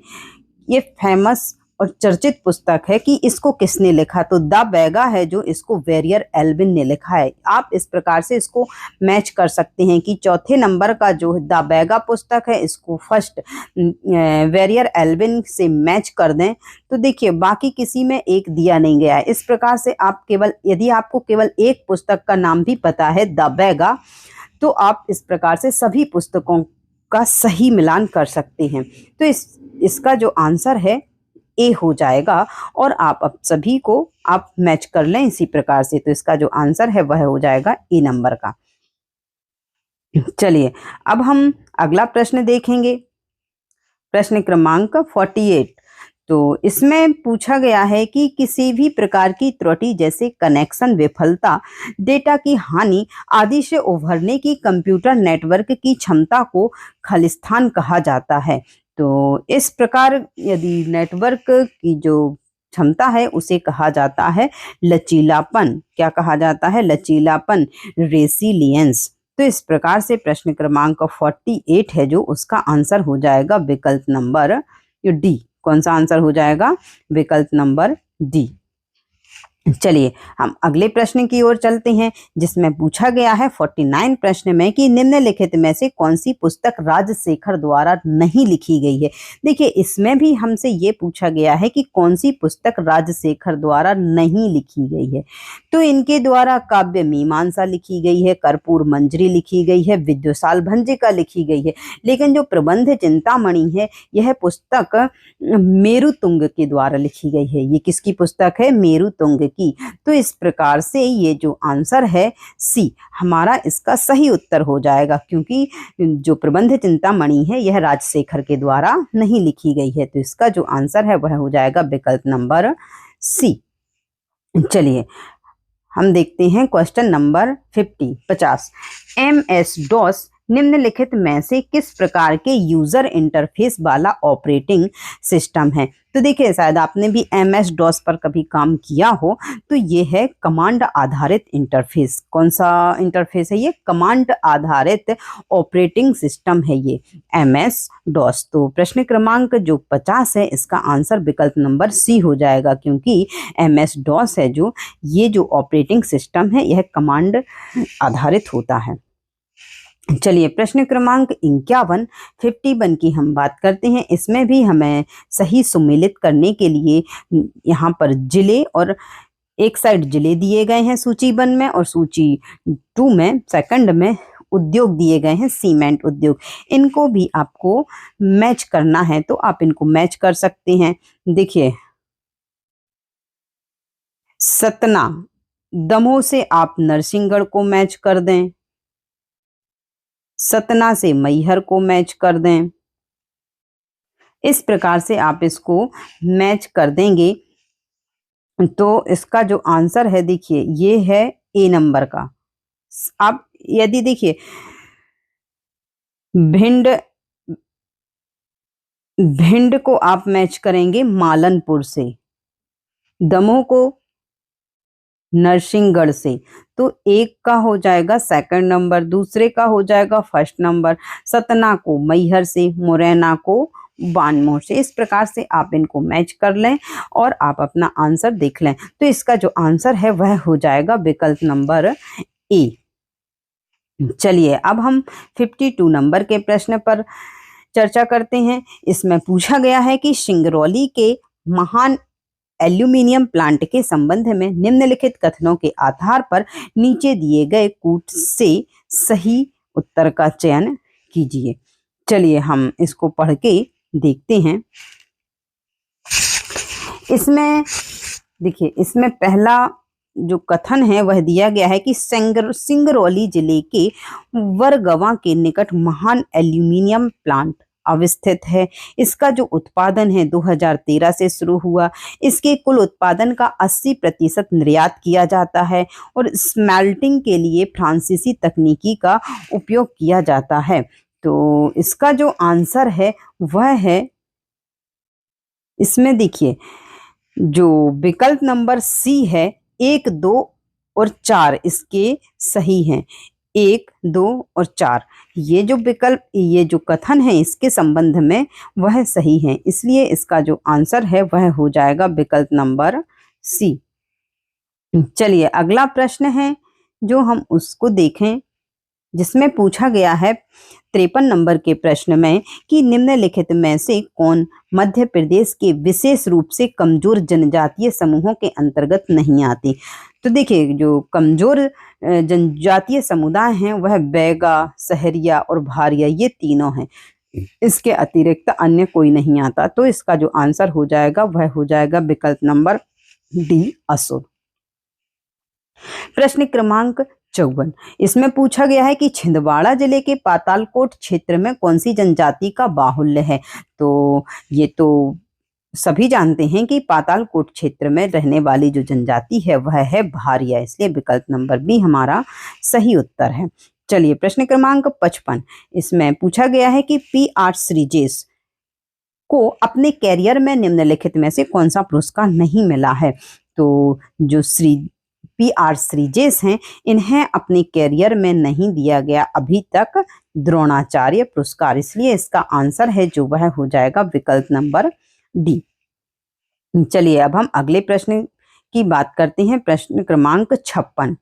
ये फेमस और चर्चित पुस्तक है कि इसको किसने लिखा, तो द बैगा है जो इसको वेरियर एल्विन ने लिखा है। आप इस प्रकार से इसको मैच कर सकते हैं कि चौथे नंबर का जो द बैगा पुस्तक है इसको फर्स्ट वेरियर एल्विन से मैच कर दें। तो देखिए, बाकी किसी में एक दिया नहीं गया है। इस प्रकार से आप केवल, यदि आपको केवल एक पुस्तक का नाम भी पता है, द बैगा, तो आप इस प्रकार से सभी पुस्तकों का सही मिलान कर सकते हैं। तो इसका जो आंसर है ए हो जाएगा और आप अब सभी को आप मैच कर लें इसी प्रकार से। तो इसका जो आंसर है वह हो जाएगा ए नंबर का। चलिए अब हम अगला प्रश्न देखेंगे, प्रश्न क्रमांक 48। तो इसमें पूछा गया है कि किसी भी प्रकार की त्रुटि जैसे कनेक्शन विफलता, डेटा की हानि आदि से उभरने की कंप्यूटर नेटवर्क की क्षमता को खालिस्तान कहा जाता है। तो इस प्रकार यदि नेटवर्क की जो क्षमता है उसे कहा जाता है लचीलापन। क्या कहा जाता है? लचीलापन, रेसिलियंस। तो इस प्रकार से प्रश्न क्रमांक 48 है जो उसका आंसर हो जाएगा विकल्प नंबर डी। कौन सा आंसर हो जाएगा? विकल्प नंबर डी। चलिए हम अगले प्रश्न की ओर चलते हैं, जिसमें पूछा गया है 49 प्रश्न में कि निम्नलिखित में से कौन सी पुस्तक राजशेखर द्वारा नहीं लिखी गई है। देखिए, इसमें भी हमसे ये पूछा गया है कि कौन सी पुस्तक राजशेखर द्वारा नहीं लिखी गई है। तो इनके द्वारा काव्य मीमांसा लिखी गई है, कर्पूर मंजरी लिखी गई है, विद्युसाल भंजिका लिखी गई है। लेकिन जो प्रबंध चिंतामणि है, यह पुस्तक मेरुतुंग के द्वारा लिखी गई है। ये किसकी पुस्तक है? मेरुतुंग की। तो इस प्रकार से ये जो आंसर है सी हमारा इसका सही उत्तर हो जाएगा, क्योंकि जो प्रबंध चिंतामणि है यह राजशेखर के द्वारा नहीं लिखी गई है। तो इसका जो आंसर है वह हो जाएगा विकल्प नंबर सी। चलिए हम देखते हैं क्वेश्चन नंबर 50। MS-DOS निम्नलिखित में से किस प्रकार के यूजर इंटरफेस वाला ऑपरेटिंग सिस्टम है? तो देखिए, शायद आपने भी MS-DOS पर कभी काम किया हो। तो ये है कमांड आधारित इंटरफेस। कौन सा इंटरफेस है ये? कमांड आधारित ऑपरेटिंग सिस्टम है ये MS-DOS। तो प्रश्न क्रमांक जो 50 है इसका आंसर विकल्प नंबर सी हो जाएगा, क्योंकि MS-DOS है जो ये जो ऑपरेटिंग सिस्टम है यह कमांड आधारित होता है। चलिए प्रश्न क्रमांक 51 की हम बात करते हैं। इसमें भी हमें सही सुमेलित करने के लिए यहाँ पर जिले और एक साइड जिले दिए गए हैं सूची 1 में, और सूची 2 में सेकंड में उद्योग दिए गए हैं, सीमेंट उद्योग। इनको भी आपको मैच करना है, तो आप इनको मैच कर सकते हैं। देखिए, सतना, दमोह से आप नरसिंहगढ़ को मैच कर दें, सतना से मैहर को मैच कर दें। इस प्रकार से आप इसको मैच कर देंगे तो इसका जो आंसर है, देखिए ये है ए नंबर का। आप यदि देखिए भिंड को आप मैच करेंगे मालनपुर से, दमोह को नरसिंहगढ़ से, तो एक का हो जाएगा सेकंड नंबर, दूसरे का हो जाएगा फर्स्ट नंबर, सतना को मैहर से, मुरैना को बानमोर से। इस प्रकार से आप इनको मैच कर लें और आप अपना आंसर देख लें। तो इसका जो आंसर है वह हो जाएगा विकल्प नंबर ए। चलिए अब हम 52 नंबर के प्रश्न पर चर्चा करते हैं। इसमें पूछा गया है कि सिंगरौली के महान एल्यूमिनियम प्लांट के संबंध में निम्नलिखित कथनों के आधार पर नीचे दिए गए कूट से सही उत्तर का चयन कीजिए। चलिए हम इसको पढ़ के देखते हैं। इसमें देखिए, इसमें पहला जो कथन है वह दिया गया है कि सिंगरौली जिले के वरगवा के निकट महान एल्यूमिनियम प्लांट अवस्थित है। इसका जो उत्पादन है 2013 से शुरू हुआ। इसके कुल उत्पादन का 80% निर्यात किया जाता है और स्मेल्टिंग के लिए फ्रांसीसी तकनीकी का उपयोग किया जाता है। तो इसका जो आंसर है वह है, इसमें देखिए जो विकल्प नंबर सी है, 1, 2 और 4 इसके सही हैं। 1, 2 और 4 ये जो विकल्प, ये जो कथन है इसके संबंध में वह सही है, इसलिए इसका जो आंसर है वह हो जाएगा विकल्प नंबर सी। चलिए अगला प्रश्न है जो हम उसको देखें, जिसमें पूछा गया है 53 नंबर के प्रश्न में कि निम्नलिखित में से कौन मध्य प्रदेश के विशेष रूप से कमजोर जनजातीय समूहों के अंतर्गत नहीं आती। तो देखिए जो कमजोर जनजातीय समुदाय हैं वह बैगा, सहरिया और भारिया, ये तीनों हैं। इसके अतिरिक्त अन्य कोई नहीं आता। तो इसका जो आंसर हो जाएगा वह हो जाएगा विकल्प नंबर डी, असुर। प्रश्न क्रमांक 54, इसमें पूछा गया है कि छिंदवाड़ा जिले के पातालकोट क्षेत्र में कौन सी जनजाति का बाहुल्य है। तो ये तो सभी जानते हैं कि पातालकोट क्षेत्र में रहने वाली जो जनजाति है वह है भारिया, इसलिए विकल्प नंबर बी हमारा सही उत्तर है। चलिए प्रश्न क्रमांक 55, इसमें पूछा गया है कि पी.आर. श्रीजेश को अपने कैरियर में निम्नलिखित में से कौन सा पुरस्कार नहीं मिला है। तो जो पी.आर. श्रीजेश हैं, इन्हें अपने कैरियर में नहीं दिया गया अभी तक द्रोणाचार्य पुरस्कार, इसलिए इसका आंसर है जो वह हो जाएगा विकल्प नंबर डी। चलिए अब हम अगले प्रश्न की बात करते हैं। प्रश्न क्रमांक 56,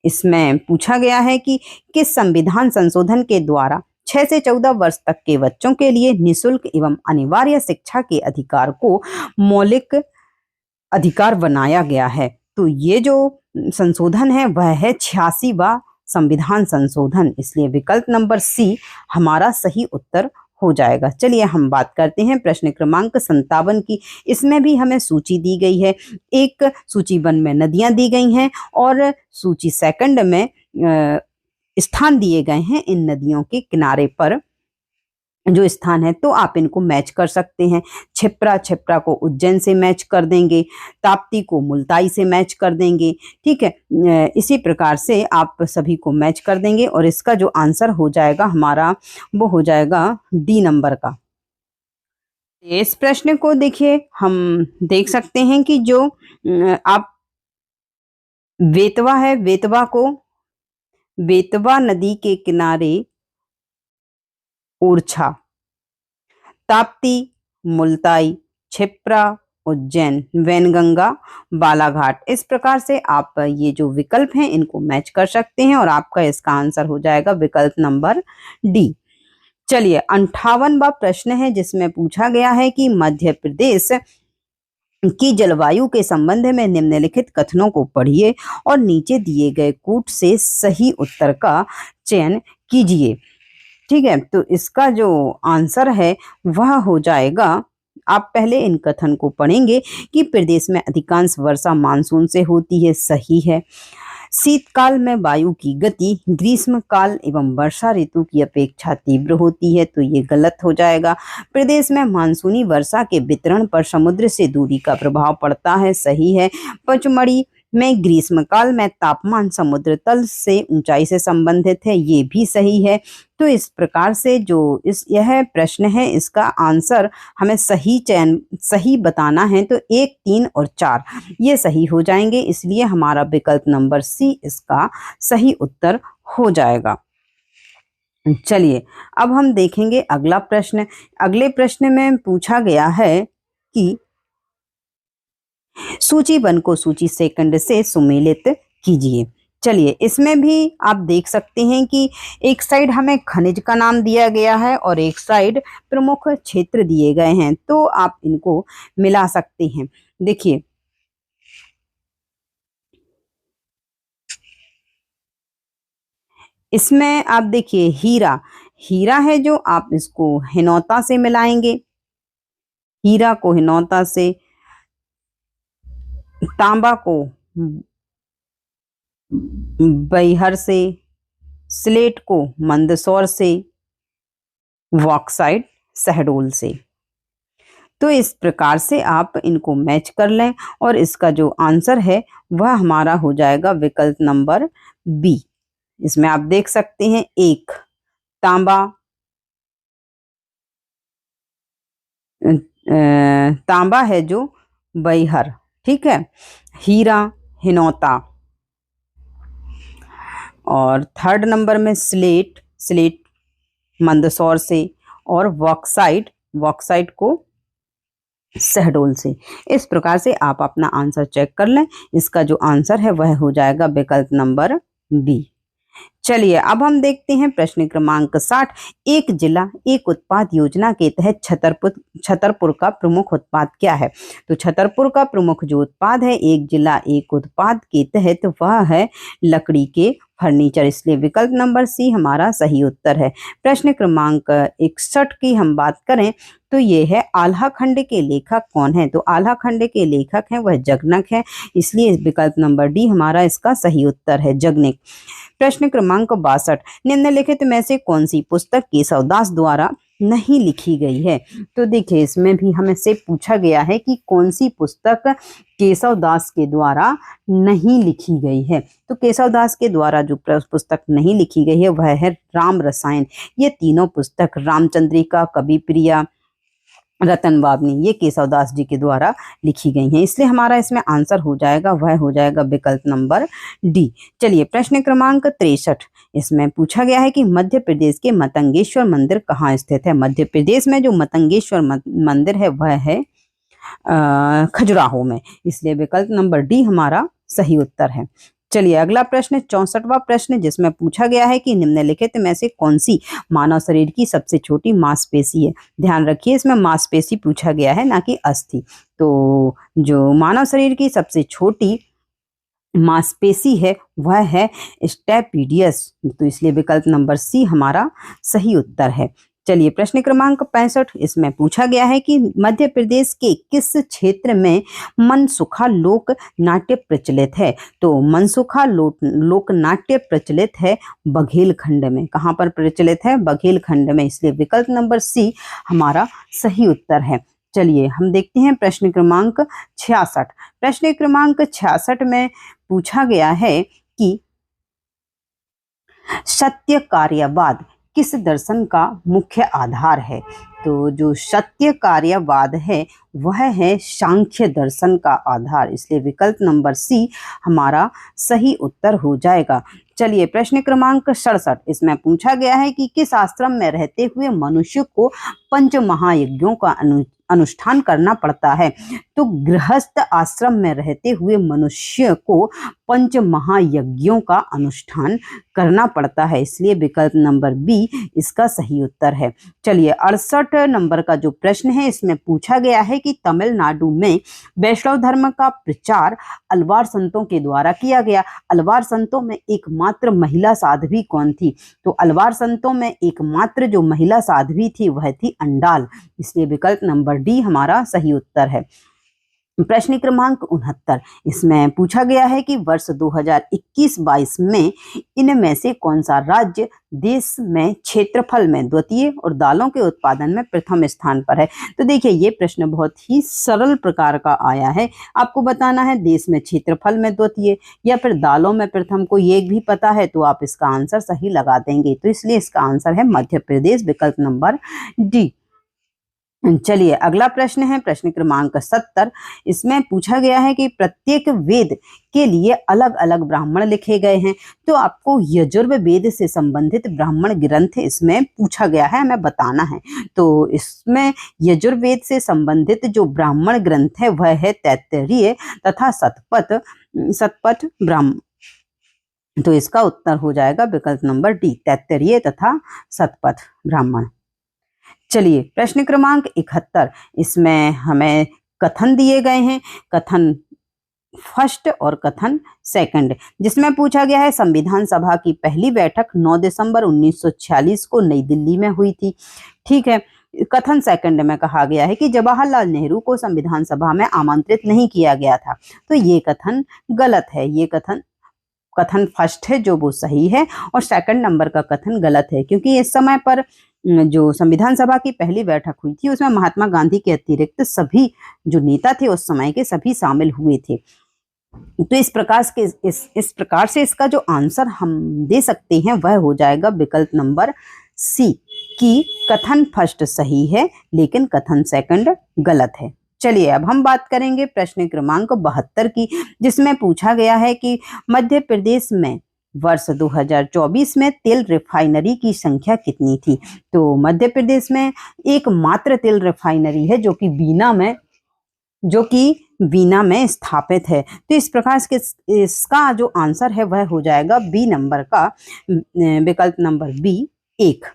इसमें पूछा गया है कि किस संविधान संशोधन के द्वारा 6 से 14 वर्ष तक के बच्चों के लिए निःशुल्क एवं अनिवार्य शिक्षा के अधिकार को मौलिक अधिकार बनाया गया है। तो ये जो संशोधन है वह है 86वां संविधान संशोधन, इसलिए विकल्प नंबर सी हमारा सही उत्तर हो जाएगा। चलिए हम बात करते हैं प्रश्न क्रमांक 57 की। इसमें भी हमें सूची दी गई है। एक सूची 1 में नदियां दी गई हैं और सूची 2 में स्थान दिए गए हैं इन नदियों के किनारे पर जो स्थान है, तो आप इनको मैच कर सकते हैं। छिप्रा को उज्जैन से मैच कर देंगे, ताप्ती को मुल्ताई से मैच कर देंगे, ठीक है। इसी प्रकार से आप सभी को मैच कर देंगे और इसका जो आंसर हो जाएगा हमारा वो हो जाएगा डी नंबर का। इस प्रश्न को देखिए, हम देख सकते हैं कि जो आप बेतवा है, बेतवा नदी के किनारे ओरछा, ताप्ती, मुल्ताई, छिप्रा, उज्जैन, वैनगंगा, बालाघाट, इस प्रकार से आप ये जो विकल्प हैं इनको मैच कर सकते हैं और आपका इसका आंसर हो जाएगा विकल्प नंबर डी। चलिए 58वां प्रश्न है जिसमें पूछा गया है कि मध्य प्रदेश की जलवायु के संबंध में निम्नलिखित कथनों को पढ़िए और नीचे दिए गए कूट से सही उत्तर का चयन कीजिए। ठीक है, तो इसका जो आंसर है वह हो जाएगा, आप पहले इन कथन को पढ़ेंगे कि प्रदेश में अधिकांश वर्षा मानसून से होती है, सही है। शीतकाल में वायु की गति ग्रीष्म काल एवं वर्षा ऋतु की अपेक्षा तीव्र होती है, तो ये गलत हो जाएगा। प्रदेश में मानसूनी वर्षा के वितरण पर समुद्र से दूरी का प्रभाव पड़ता है, सही है। पचमढ़ी में ग्रीष्मकाल में तापमान समुद्र तल से ऊंचाई से संबंधित है, ये भी सही है। तो इस प्रकार से जो यह प्रश्न है इसका आंसर हमें सही बताना है, तो 1, 3 और 4 ये सही हो जाएंगे, इसलिए हमारा विकल्प नंबर सी इसका सही उत्तर हो जाएगा। चलिए अब हम देखेंगे अगला प्रश्न। अगले प्रश्न में पूछा गया है कि सूची 1 को सूची 2 से सुमेलित कीजिए। चलिए इसमें भी आप देख सकते हैं कि एक साइड हमें खनिज का नाम दिया गया है और एक साइड प्रमुख क्षेत्र दिए गए हैं, तो आप इनको मिला सकते हैं। देखिए इसमें आप देखिए हीरा है जो आप इसको हिनौता से मिलाएंगे, हीरा को हिनौता से, तांबा को बैहर से, स्लेट को मंदसौर से, बॉक्साइट शहडोल से। तो इस प्रकार से आप इनको मैच कर लें और इसका जो आंसर है वह हमारा हो जाएगा विकल्प नंबर बी। इसमें आप देख सकते हैं, एक तांबा, तांबा है जो बैहर, ठीक है, हीरा हिनौता, और थर्ड नंबर में स्लेट, स्लेट मंदसौर से, और बॉक्साइट, बॉक्साइट को शहडोल से। इस प्रकार से आप अपना आंसर चेक कर लें। इसका जो आंसर है वह हो जाएगा विकल्प नंबर बी। चलिए अब हम देखते हैं प्रश्न क्रमांक 60। एक जिला एक उत्पाद योजना के तहत छतरपुर का प्रमुख उत्पाद क्या है? तो छतरपुर का प्रमुख जो उत्पाद है एक जिला एक उत्पाद के तहत वह है लकड़ी के फर्नीचर, इसलिए विकल्प नंबर सी हमारा सही उत्तर है। प्रश्न क्रमांक 61 की हम बात करें तो ये है आल्हा खंड के लेखक कौन है? तो आल्हा खंड के लेखक हैं वह जगनक है, इसलिए विकल्प नंबर डी हमारा इसका सही उत्तर है, जगनिक। प्रश्न क्रमांक 62, निम्नलिखित में से कौन सी पुस्तक केशवदास द्वारा नहीं लिखी गई है? तो देखिए इसमें भी हमें से पूछा गया है कि कौन सी पुस्तक केशवदास के द्वारा नहीं लिखी गई है। तो केशवदास के द्वारा जो पुस्तक नहीं लिखी गई है वह है राम रसायन। ये तीनों पुस्तक रामचंद्रिका, कवि प्रिया, रतन वावनी, ये केशवदास जी के द्वारा लिखी गई हैं, इसलिए हमारा इसमें आंसर हो जाएगा वह हो जाएगा विकल्प नंबर डी। चलिए प्रश्न क्रमांक 63, इसमें पूछा गया है कि मध्य प्रदेश के मतंगेश्वर मंदिर कहाँ स्थित है? मध्य प्रदेश में जो मतंगेश्वर मंदिर है वह है खजुराहो में, इसलिए विकल्प नंबर डी हमारा सही उत्तर है। चलिए अगला प्रश्न 64वां प्रश्न, जिसमें पूछा गया है कि निम्नलिखित में से कौन सी मानव शरीर की सबसे छोटी मांसपेशी है? ध्यान रखिए इसमें मांसपेशी पूछा गया है ना कि अस्थि। तो जो मानव शरीर की सबसे छोटी मांसपेशी है वह है स्टेपीडियस, तो इसलिए विकल्प नंबर सी हमारा सही उत्तर है। चलिए प्रश्न क्रमांक 65, इसमें पूछा गया है कि मध्य प्रदेश के किस क्षेत्र में मनसुखा लोक नाट्य प्रचलित है? तो मनसुखा लोक नाट्य प्रचलित है बघेलखंड में। कहाँ पर प्रचलित है? बघेलखंड में, इसलिए विकल्प नंबर सी हमारा सही उत्तर है। चलिए हम देखते हैं प्रश्न क्रमांक 66। प्रश्न क्रमांक 66 में पूछा गया है कि सत्य कार्यवाद किस दर्शन का मुख्य आधार है? तो जो सत्य कार्यवाद है वह है सांख्य दर्शन का आधार, इसलिए विकल्प नंबर सी हमारा सही उत्तर हो जाएगा। चलिए प्रश्न क्रमांक 67, इसमें पूछा गया है कि किस आश्रम में रहते हुए मनुष्य को पंच महायज्ञों का अनुष्ठान करना पड़ता है? तो गृहस्थ आश्रम में रहते हुए मनुष्य को पंच महायज्ञों का अनुष्ठान करना पड़ता है, इसलिए विकल्प नंबर बी इसका सही उत्तर है। चलिए 68 नंबर का जो प्रश्न है इसमें पूछा गया है कि तमिलनाडु में वैष्णव धर्म का प्रचार अलवार संतों के द्वारा किया गया। अलवार संतों में एकमात्र महिला साध्वी कौन थी? तो अलवार संतों में एकमात्र जो महिला साध्वी थी वह थी अंडाल, इसलिए विकल्प नंबर डी हमारा सही उत्तर है। प्रश्न क्रमांक 69, इसमें पूछा गया है कि वर्ष 2021-22 में इनमें से कौन सा राज्य देश में क्षेत्रफल में द्वितीय और दालों के उत्पादन में प्रथम स्थान पर है? तो देखिए ये प्रश्न बहुत ही सरल प्रकार का आया है। आपको बताना है देश में क्षेत्रफल में द्वितीय या फिर दालों में प्रथम, को ये भी पता है तो आप इसका आंसर सही लगा देंगे, तो इसलिए इसका आंसर है मध्य प्रदेश, विकल्प नंबर डी। चलिए अगला प्रश्न है प्रश्न क्रमांक 70, इसमें पूछा गया है कि प्रत्येक वेद के लिए अलग अलग ब्राह्मण लिखे गए हैं। तो आपको यजुर्वेद से संबंधित ब्राह्मण ग्रंथ इसमें पूछा गया है, हमें बताना है। तो इसमें यजुर्वेद से संबंधित जो ब्राह्मण ग्रंथ है वह है तैत्तिरीय तथा शतपथ ब्राह्मण, तो इसका उत्तर हो जाएगा विकल्प नंबर डी, तैत्तिरीय तथा शतपथ ब्राह्मण। चलिए प्रश्न क्रमांक 71, इसमें हमें कथन दिए गए हैं, कथन फर्स्ट और कथन सेकंड, जिसमें पूछा गया है संविधान सभा की पहली बैठक 9 दिसंबर 1946 को नई दिल्ली में हुई थी। ठीक है, कथन सेकंड में कहा गया है कि जवाहरलाल नेहरू को संविधान सभा में आमंत्रित नहीं किया गया था। तो ये कथन गलत है, ये कथन फर्स्ट है जो वो सही है, और सेकंड नंबर का कथन गलत है, क्योंकि इस समय पर जो संविधान सभा की पहली बैठक हुई थी उसमें महात्मा गांधी के अतिरिक्त सभी जो नेता थे उस समय के सभी शामिल हुए थे। तो इस प्रकार से इसका जो आंसर हम दे सकते हैं वह हो जाएगा विकल्प नंबर सी कि कथन फर्स्ट सही है लेकिन कथन सेकंड गलत है। चलिए अब हम बात करेंगे प्रश्न क्रमांक 72 की, जिसमें पूछा गया है कि मध्य प्रदेश में वर्ष 2024 में तेल रिफाइनरी की संख्या कितनी थी। तो मध्य प्रदेश में एकमात्र तेल रिफाइनरी है जो कि बीना में स्थापित है। तो इस प्रकार से इसका जो आंसर है वह हो जाएगा बी नंबर का, विकल्प नंबर बी 1।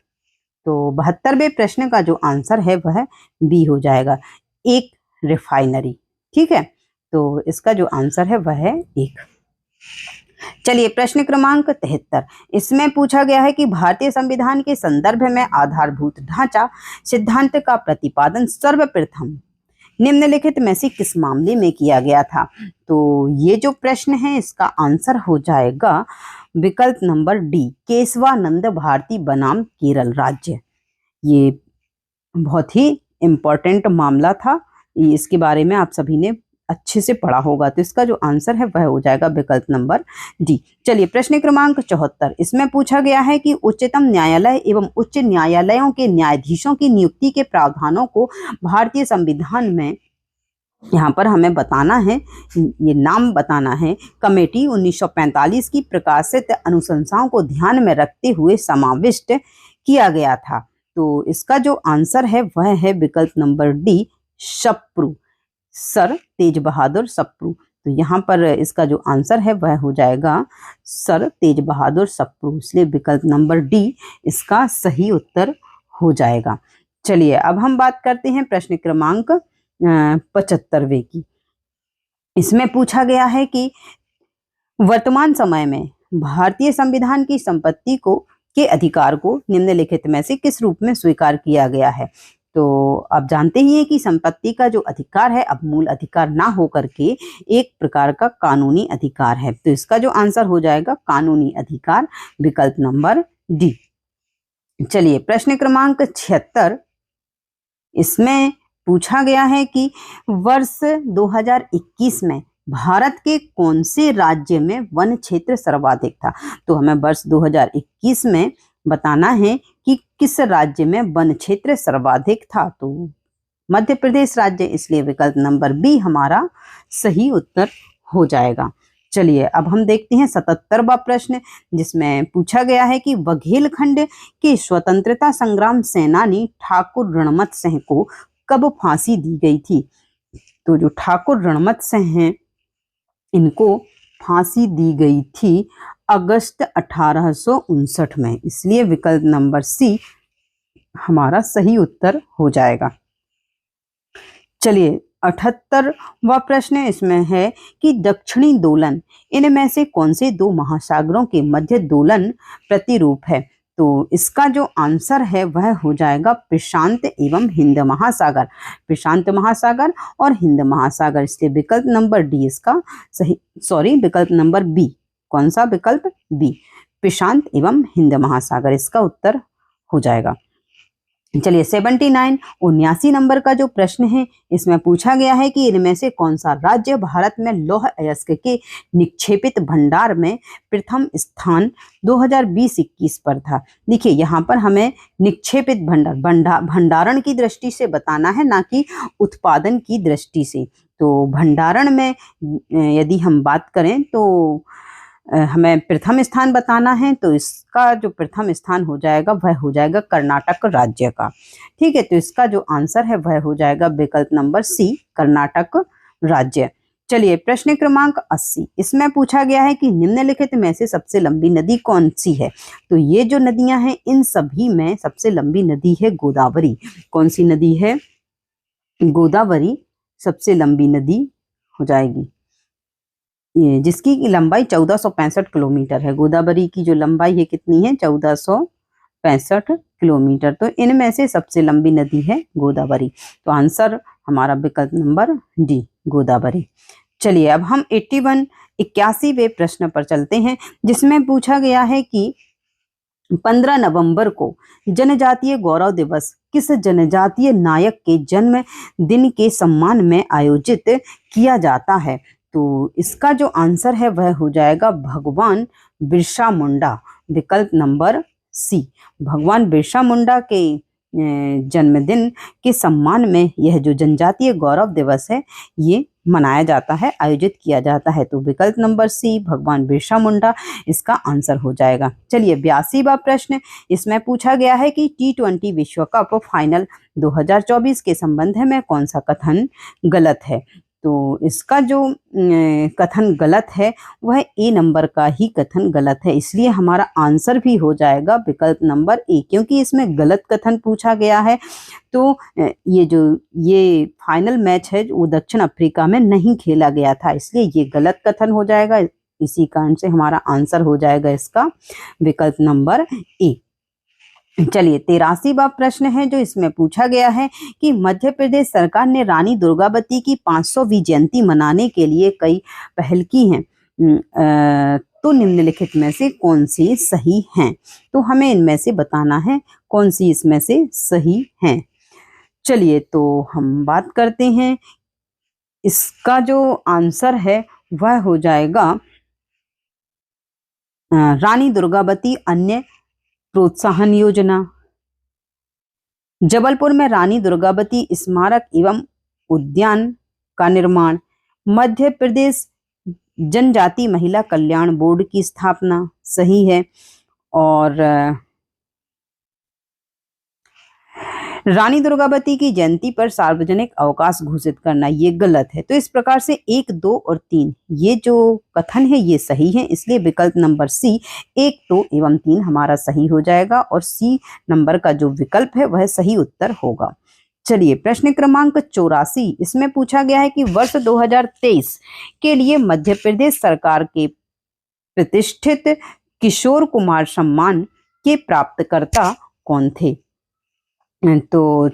तो 72वें प्रश्न का जो आंसर है वह बी हो जाएगा, एक रिफाइनरी। ठीक है, तो इसका जो आंसर है वह है 1। चलिए प्रश्न क्रमांक 73, इसमें पूछा गया है कि भारतीय संविधान के संदर्भ में आधारभूत ढांचा सिद्धांत का प्रतिपादन सर्वप्रथम निम्नलिखित में से किस मामले में किया गया था। तो ये जो प्रश्न है इसका आंसर हो जाएगा विकल्प नंबर डी, केशवानंद भारती बनाम केरल राज्य। ये बहुत ही इम्पोर्टेंट मामला था, इसके बारे में आप सभी ने अच्छे से पढ़ा होगा। तो इसका जो आंसर है वह हो जाएगा विकल्प नंबर डी। चलिए प्रश्न क्रमांक 74, इसमें पूछा गया है कि उच्चतम न्यायालय एवं उच्च न्यायालयों के न्यायाधीशों की नियुक्ति के प्रावधानों को भारतीय संविधान में, यहाँ पर हमें बताना है, ये नाम बताना है, कमेटी 1945 की प्रकाशित अनुशंसाओं को ध्यान में रखते हुए समाविष्ट किया गया था। तो इसका जो आंसर है वह है विकल्प नंबर डी, सप्रू, सर तेज बहादुर सप्रू। तो यहाँ पर इसका जो आंसर है वह हो जाएगा सर तेज बहादुर सप्रू, इसलिए विकल्प नंबर डी इसका सही उत्तर हो जाएगा। चलिए अब हम बात करते हैं प्रश्न क्रमांक 75वें की। इसमें पूछा गया है कि वर्तमान समय में भारतीय संविधान की संपत्ति के अधिकार को निम्नलिखित में से किस रूप में स्वीकार किया गया है। तो आप जानते ही हैं कि संपत्ति का जो अधिकार है अब मूल अधिकार ना होकर के एक प्रकार का कानूनी अधिकार है। तो इसका जो आंसर हो जाएगा कानूनी अधिकार, विकल्प नंबर डी। चलिए प्रश्न क्रमांक 76, इसमें पूछा गया है कि वर्ष 2021 में भारत के कौन से राज्य में वन क्षेत्र सर्वाधिक था। तो हमें वर्ष 2021 में बताना है कि किस राज्य में वन क्षेत्र सर्वाधिक था। तो मध्य प्रदेश राज्य, इसलिए विकल्प नंबर बी हमारा सही उत्तर हो जाएगा। चलिए अब हम देखते हैं 77वां प्रश्न, जिसमें पूछा गया है कि बघेलखंड के स्वतंत्रता संग्राम सेनानी ठाकुर रणमत सिंह को कब फांसी दी गई थी। तो जो ठाकुर रणमत सिंह हैं इनको फांसी दी गई थी अगस्त 1859 में, इसलिए विकल्प नंबर सी हमारा सही उत्तर हो जाएगा। चलिए 78वां प्रश्न इसमें है कि दक्षिणी दोलन इनमें से कौन से दो महासागरों के मध्य दोलन प्रतिरूप है। तो इसका जो आंसर है वह हो जाएगा प्रशांत एवं हिंद महासागर, प्रशांत महासागर और हिंद महासागर, इसलिए विकल्प नंबर डी इसका विकल्प नंबर बी, कौन सा विकल्प बी, प्रशांत एवं हिंद महासागर इसका उत्तर हो जाएगा। चलिए 79 नंबर का जो प्रश्न है इसमें पूछा गया है कि इनमें से कौन सा राज्य भारत में लौह अयस्क के निक्षेपित भंडार में प्रथम स्थान 2020-21 पर था। देखिए यहाँ पर हमें निक्षेपित भंडारण की दृष्टि से बताना है, ना कि उत्पादन की दृष्टि से। तो भंडारण में यदि हम बात करें तो हमें प्रथम स्थान बताना है, तो इसका जो प्रथम स्थान हो जाएगा वह हो जाएगा कर्नाटक राज्य का। ठीक है, तो इसका जो आंसर है वह हो जाएगा विकल्प नंबर सी, कर्नाटक राज्य। चलिए प्रश्न क्रमांक 80, इसमें पूछा गया है कि निम्नलिखित में से सबसे लंबी नदी कौन सी है। तो ये जो नदियां हैं इन सभी में सबसे लंबी नदी है गोदावरी। कौन सी नदी है? गोदावरी सबसे लंबी नदी हो जाएगी, जिसकी लंबाई 1465 किलोमीटर है। गोदावरी की जो लंबाई है कितनी है? 1465 किलोमीटर। तो इनमें से सबसे लंबी नदी है गोदावरी। तो आंसर हमारा विकल्प नंबर डी, गोदावरी। चलिए अब हम 81वें प्रश्न पर चलते हैं, जिसमें पूछा गया है कि 15 नवंबर को जनजातीय गौरव दिवस किस जनजातीय नायक के जन्म दिन के सम्मान में आयोजित किया जाता है? तो इसका जो आंसर है वह हो जाएगा भगवान बिरसा मुंडा, विकल्प नंबर सी। भगवान बिरसा मुंडा के जन्मदिन के सम्मान में यह जो जनजातीय गौरव दिवस है ये मनाया जाता है, आयोजित किया जाता है। तो विकल्प नंबर सी भगवान बिरसा मुंडा इसका आंसर हो जाएगा। चलिए 82वां प्रश्न, इसमें पूछा गया है कि T20 विश्व कप फाइनल 2024 के संबंध में कौन सा कथन गलत है? तो इसका जो कथन गलत है वह ए नंबर का ही कथन गलत है, इसलिए हमारा आंसर भी हो जाएगा विकल्प नंबर ए, क्योंकि इसमें गलत कथन पूछा गया है। तो ये फाइनल मैच है वो दक्षिण अफ्रीका में नहीं खेला गया था, इसलिए ये गलत कथन हो जाएगा। इसी कारण से हमारा आंसर हो जाएगा इसका विकल्प नंबर ए। चलिए 83वां प्रश्न है जो इसमें पूछा गया है कि मध्य प्रदेश सरकार ने रानी दुर्गावती की 500वीं जयंती मनाने के लिए कई पहल की हैं, तो निम्नलिखित में से कौन सी सही हैं? तो हमें इनमें से बताना है कौन सी इसमें से सही हैं। चलिए तो हम बात करते हैं, इसका जो आंसर है वह हो जाएगा रानी दुर्गावती अन्य प्रोत्साहन योजना। जबलपुर में रानी दुर्गावती स्मारक एवं उद्यान का निर्माण। मध्य प्रदेश जनजाति महिला कल्याण बोर्ड की स्थापना, सही है। और रानी दुर्गावती की जयंती पर सार्वजनिक अवकाश घोषित करना ये गलत है। तो इस प्रकार से 1, 2 और 3 ये जो कथन है ये सही है, इसलिए विकल्प नंबर सी 1, 2 एवं 3 हमारा सही हो जाएगा और सी नंबर का जो विकल्प है वह सही उत्तर होगा। चलिए प्रश्न क्रमांक 84, इसमें पूछा गया है कि वर्ष 2023 के लिए मध्य प्रदेश सरकार के प्रतिष्ठित किशोर कुमार सम्मान के प्राप्तकर्ता कौन थे? तो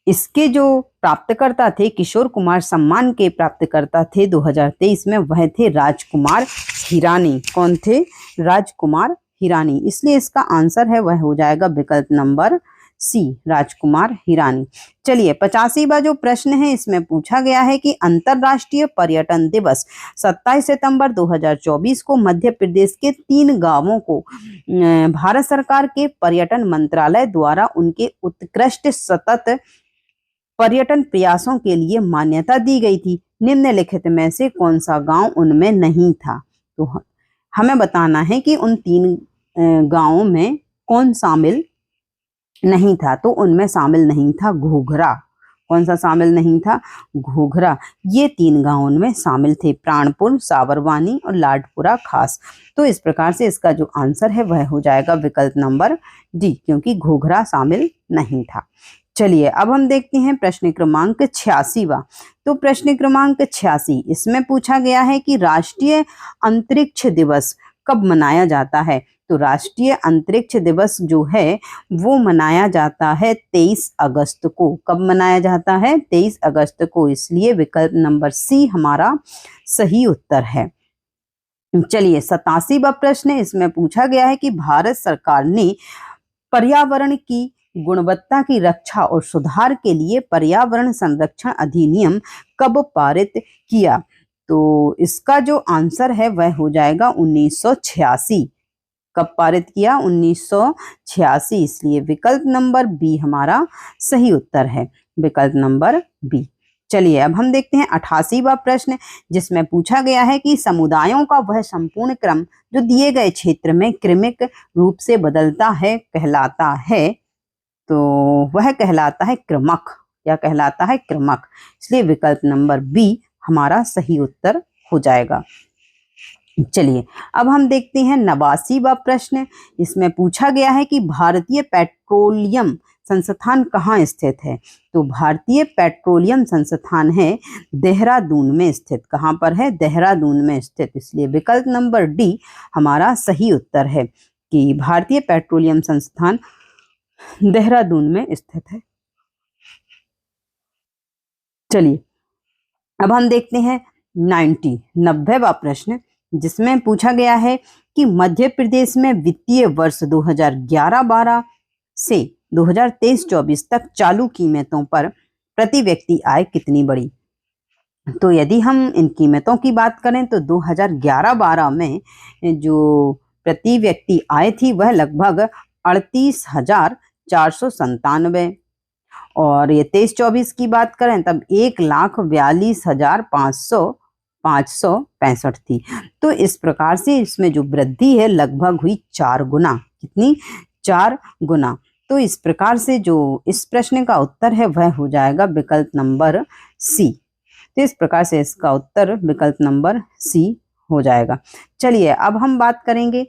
इसके जो प्राप्तकर्ता थे, किशोर कुमार सम्मान के प्राप्तकर्ता थे 2023 में, वह थे राजकुमार हिरानी। कौन थे? राजकुमार हिरानी, इसलिए इसका आंसर है वह हो जाएगा विकल्प नंबर सी राजकुमार हिरानी। चलिए 85वां जो प्रश्न है इसमें पूछा गया है कि अंतर्राष्ट्रीय पर्यटन दिवस 27 सितंबर 2024 को मध्य प्रदेश के 3 गांवों को भारत सरकार के पर्यटन मंत्रालय द्वारा उनके उत्कृष्ट सतत पर्यटन प्रयासों के लिए मान्यता दी गई थी। निम्नलिखित में से कौन सा गांव उनमें नहीं था? तो हमें बताना है कि उन 3 गांवों में कौन शामिल नहीं था। तो उनमें शामिल नहीं था घोघरा। कौन सा शामिल नहीं था? घोघरा। ये 3 गांव उनमें शामिल थे, प्राणपुर, साबरवानी और लाडपुरा खास। तो इस प्रकार से इसका जो आंसर है वह हो जाएगा विकल्प नंबर डी, क्योंकि घोघरा शामिल नहीं था। चलिए अब हम देखते हैं प्रश्न क्रमांक 86वां। तो प्रश्न क्रमांक 86 इसमें पूछा गया है कि राष्ट्रीय अंतरिक्ष दिवस कब मनाया जाता है? तो राष्ट्रीय अंतरिक्ष दिवस जो है वो मनाया जाता है 23 अगस्त को। कब मनाया जाता है? 23 अगस्त को, इसलिए विकल्प नंबर सी हमारा सही उत्तर है। चलिए 87वां प्रश्न इसमें पूछा गया है कि भारत सरकार ने पर्यावरण की गुणवत्ता की रक्षा और सुधार के लिए पर्यावरण संरक्षण अधिनियम कब पारित किया? तो इसका जो आंसर है वह हो जाएगा 1986। कब पारित किया? 1986, इसलिए विकल्प नंबर बी हमारा सही उत्तर है, विकल्प नंबर बी। चलिए अब हम देखते हैं 88वां प्रश्न जिसमें पूछा गया है कि समुदायों का वह संपूर्ण क्रम जो दिए गए क्षेत्र में क्रमिक रूप से बदलता है कहलाता है। तो वह कहलाता है क्रमक, या कहलाता है क्रमक, इसलिए विकल्प नंबर बी हमारा सही उत्तर हो जाएगा। चलिए अब हम देखते हैं 89वां प्रश्न। इसमें पूछा गया है कि भारतीय पेट्रोलियम संस्थान कहाँ स्थित है? तो भारतीय पेट्रोलियम संस्थान है देहरादून में स्थित। कहाँ पर है? देहरादून में स्थित, इसलिए विकल्प नंबर डी हमारा सही उत्तर है कि भारतीय पेट्रोलियम संस्थान देहरादून में स्थित है। चलिए अब हम देखते हैं 90वां प्रश्न जिसमें पूछा गया है कि मध्य प्रदेश में वित्तीय वर्ष 2011-12 से 2023-24 तक चालू कीमतों पर प्रति व्यक्ति आय कितनी बढ़ी। तो यदि हम इन कीमतों की बात करें तो 2011-12 में जो प्रति व्यक्ति आय थी वह लगभग 38,497, और ये 23-24 की बात करें तब 1,42,565 थी। तो इस प्रकार से इसमें जो वृद्धि है लगभग हुई 4 गुना। कितनी? 4 गुना। तो इस प्रकार से जो इस प्रश्न का उत्तर है वह हो जाएगा विकल्प नंबर सी। तो इस प्रकार से इसका उत्तर विकल्प नंबर सी हो जाएगा। चलिए अब हम बात करेंगे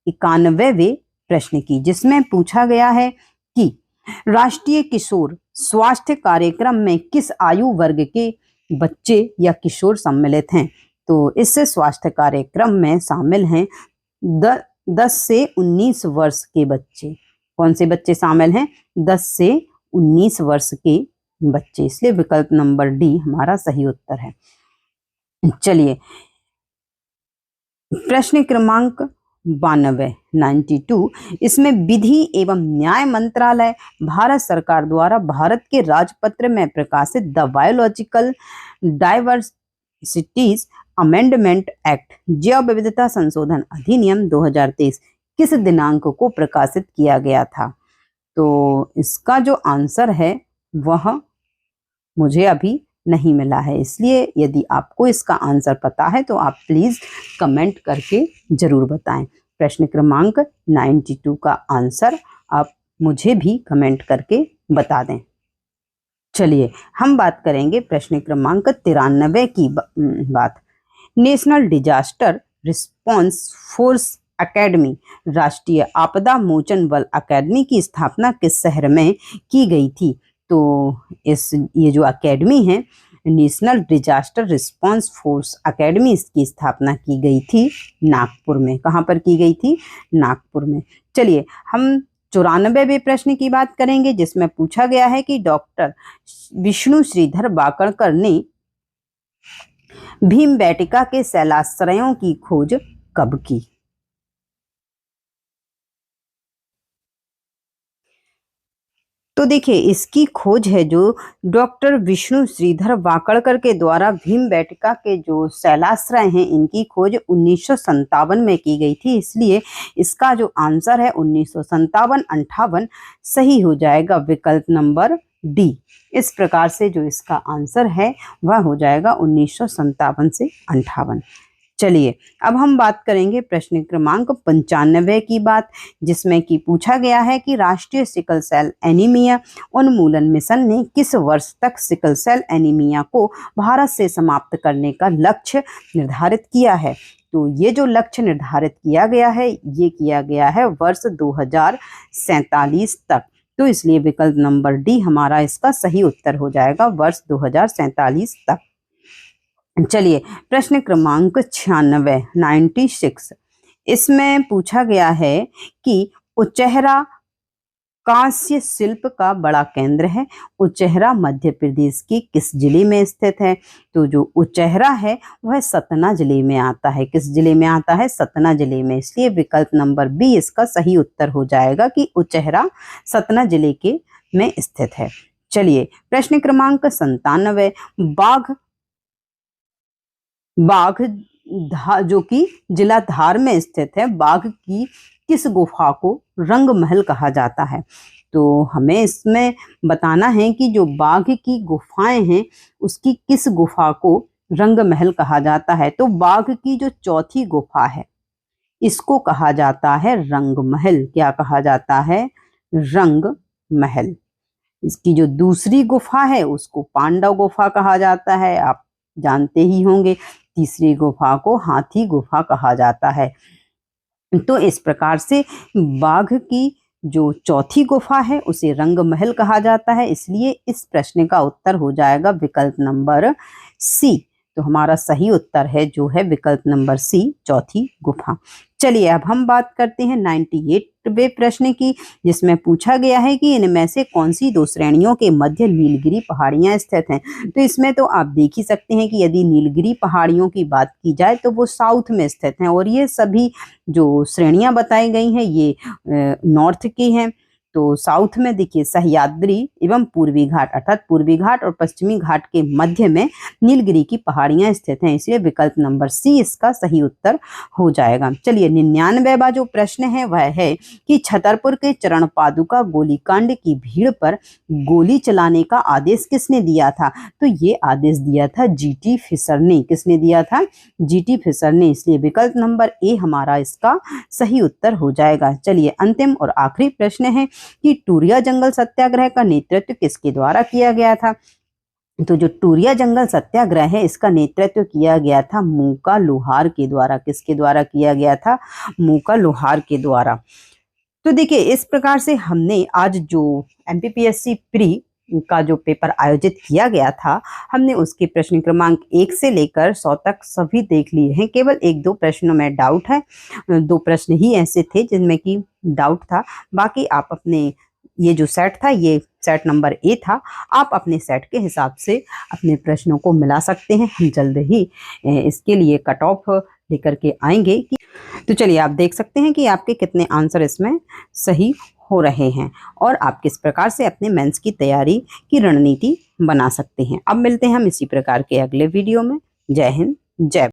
91वें प्रश्न की, जिसमें पूछा गया है कि राष्ट्रीय किशोर स्वास्थ्य कार्यक्रम में किस आयु वर्ग के बच्चे या किशोर सम्मिलित हैं। तो इस स्वास्थ्य कार्यक्रम में शामिल हैं 10 से 19 वर्ष के बच्चे। कौन से बच्चे शामिल हैं? 10 से 19 वर्ष के बच्चे। इसलिए विकल्प नंबर डी हमारा सही उत्तर है। चलिए प्रश्न क्रमांक 92, इसमें विधि एवं न्याय मंत्रालय भारत सरकार द्वारा भारत के राजपत्र में प्रकाशित the biological diversities amendment act जैव विविधता संशोधन अधिनियम 2023 किस दिनांक को प्रकाशित किया गया था। तो इसका जो आंसर है वह मुझे अभी नहीं मिला है, इसलिए यदि आपको इसका आंसर पता है तो आप प्लीज कमेंट करके जरूर बताएं। प्रश्न क्रमांक 92 का आंसर आप मुझे भी कमेंट करके बता दें। चलिए हम बात करेंगे प्रश्न क्रमांक 93 की बात। National disaster response force academy राष्ट्रीय आपदा मोचन बल अकेडमी की स्थापना किस शहर में की गई थी। तो ये जो अकेडमी है national disaster response force academy, इसकी स्थापना की गई थी नागपुर में। कहाँ पर की गई थी? नागपुर में। चलिए हम 94वें प्रश्न की बात करेंगे, जिसमें पूछा गया है कि डॉक्टर विष्णु श्रीधर वाकणकर ने भीमबेटका के शैलाश्रयों की खोज कब की। तो देखिए इसकी खोज है जो डॉक्टर विष्णु श्रीधर वाकणकर के द्वारा भीमबेटका के जो शैलाश्रय हैं इनकी खोज 1957 में की गई थी, इसलिए इसका जो आंसर है 1957-58 सही हो जाएगा विकल्प नंबर डी। इस प्रकार से जो इसका आंसर है वह हो जाएगा 1957 से 58। चलिए अब हम बात करेंगे प्रश्न क्रमांक 95 की बात, जिसमें कि पूछा गया है कि राष्ट्रीय सिकल सेल एनीमिया उन्मूलन मिशन ने किस वर्ष तक सिकल सेल एनीमिया को भारत से समाप्त करने का लक्ष्य निर्धारित किया है। तो ये जो लक्ष्य निर्धारित किया गया है ये किया गया है वर्ष 2047 तक। तो इसलिए विकल्प नंबर डी हमारा इसका सही उत्तर हो जाएगा वर्ष 2047 तक। चलिए प्रश्न क्रमांक 96, इसमें पूछा गया है कि उचेहरा कांस्य शिल्प का बड़ा केंद्र है। उचेहरा मध्य प्रदेश के किस जिले में स्थित है। तो जो उचेहरा है वह सतना जिले में आता है। किस जिले में आता है? सतना जिले में। इसलिए विकल्प नंबर बी इसका सही उत्तर हो जाएगा कि उचेहरा सतना जिले के में स्थित है। चलिए प्रश्न क्रमांक 97, बाघ जो कि जिला धार में स्थित है, बाघ की किस गुफा को रंग महल कहा जाता है। तो हमें इसमें बताना है कि जो बाघ की गुफाएं हैं उसकी किस गुफा को रंग महल कहा जाता है। तो बाघ की जो चौथी गुफा है इसको कहा जाता है रंग महल। क्या कहा जाता है? रंग महल। इसकी जो दूसरी गुफा है उसको पांडव गुफा कहा जाता है, आप जानते ही होंगे। तीसरी गुफा को हाथी गुफा कहा जाता है। तो इस प्रकार से बाघ की जो चौथी गुफा है उसे रंग महल कहा जाता है, इसलिए इस प्रश्न का उत्तर हो जाएगा विकल्प नंबर सी। तो हमारा सही उत्तर है जो है विकल्प नंबर सी, चौथी गुफा। चलिए अब हम बात करते हैं 98वें प्रश्न की, जिसमें पूछा गया है कि इनमें से कौन सी दो श्रेणियों के मध्य नीलगिरी पहाड़ियां स्थित हैं। तो इसमें तो आप देख ही सकते हैं कि यदि नीलगिरी पहाड़ियों की बात की जाए तो वो साउथ में स्थित हैं, और ये सभी जो श्रेणियां बताई गई हैं ये नॉर्थ की हैं। तो साउथ में देखिए सह्याद्री एवं पूर्वी घाट, अर्थात पूर्वी घाट और पश्चिमी घाट के मध्य में नीलगिरी की पहाड़ियां स्थित हैं, इसलिए विकल्प नंबर सी इसका सही उत्तर हो जाएगा। चलिए 99वां जो प्रश्न है वह है कि छतरपुर के चरण पादुका गोलीकांड की भीड़ पर गोली चलाने का आदेश किसने दिया था। तो ये आदेश दिया था जीटी फिशर ने। किसने दिया था? जीटी फिशर ने, इसलिए विकल्प नंबर ए हमारा इसका सही उत्तर हो जाएगा। चलिए अंतिम और आखिरी प्रश्न है कि टूरिया जंगल सत्याग्रह का नेतृत्व किसके द्वारा किया गया था। तो जो टूरिया जंगल सत्याग्रह है इसका नेतृत्व किया गया था मूका लोहार के द्वारा। किसके द्वारा किया गया था? मूका लोहार के द्वारा। तो देखिए इस प्रकार से हमने आज जो एमपीपीएससी प्री का जो पेपर आयोजित किया गया था, हमने उसके प्रश्न क्रमांक 1 से लेकर 100 तक सभी देख लिए हैं। केवल 1-2 प्रश्नों में डाउट है, 2 प्रश्न ही ऐसे थे जिनमें कि डाउट था। बाकी आप अपने ये जो सेट था ये सेट नंबर ए था, आप अपने सेट के हिसाब से अपने प्रश्नों को मिला सकते हैं। हम जल्द ही इसके लिए कट ऑफ लेकर के आएंगे। तो चलिए आप देख सकते हैं कि आपके कितने आंसर इसमें सही हो रहे हैं और आप किस प्रकार से अपने मेंस की तैयारी की रणनीति बना सकते हैं। अब मिलते हैं हम इसी प्रकार के अगले वीडियो में। जय हिंद, जय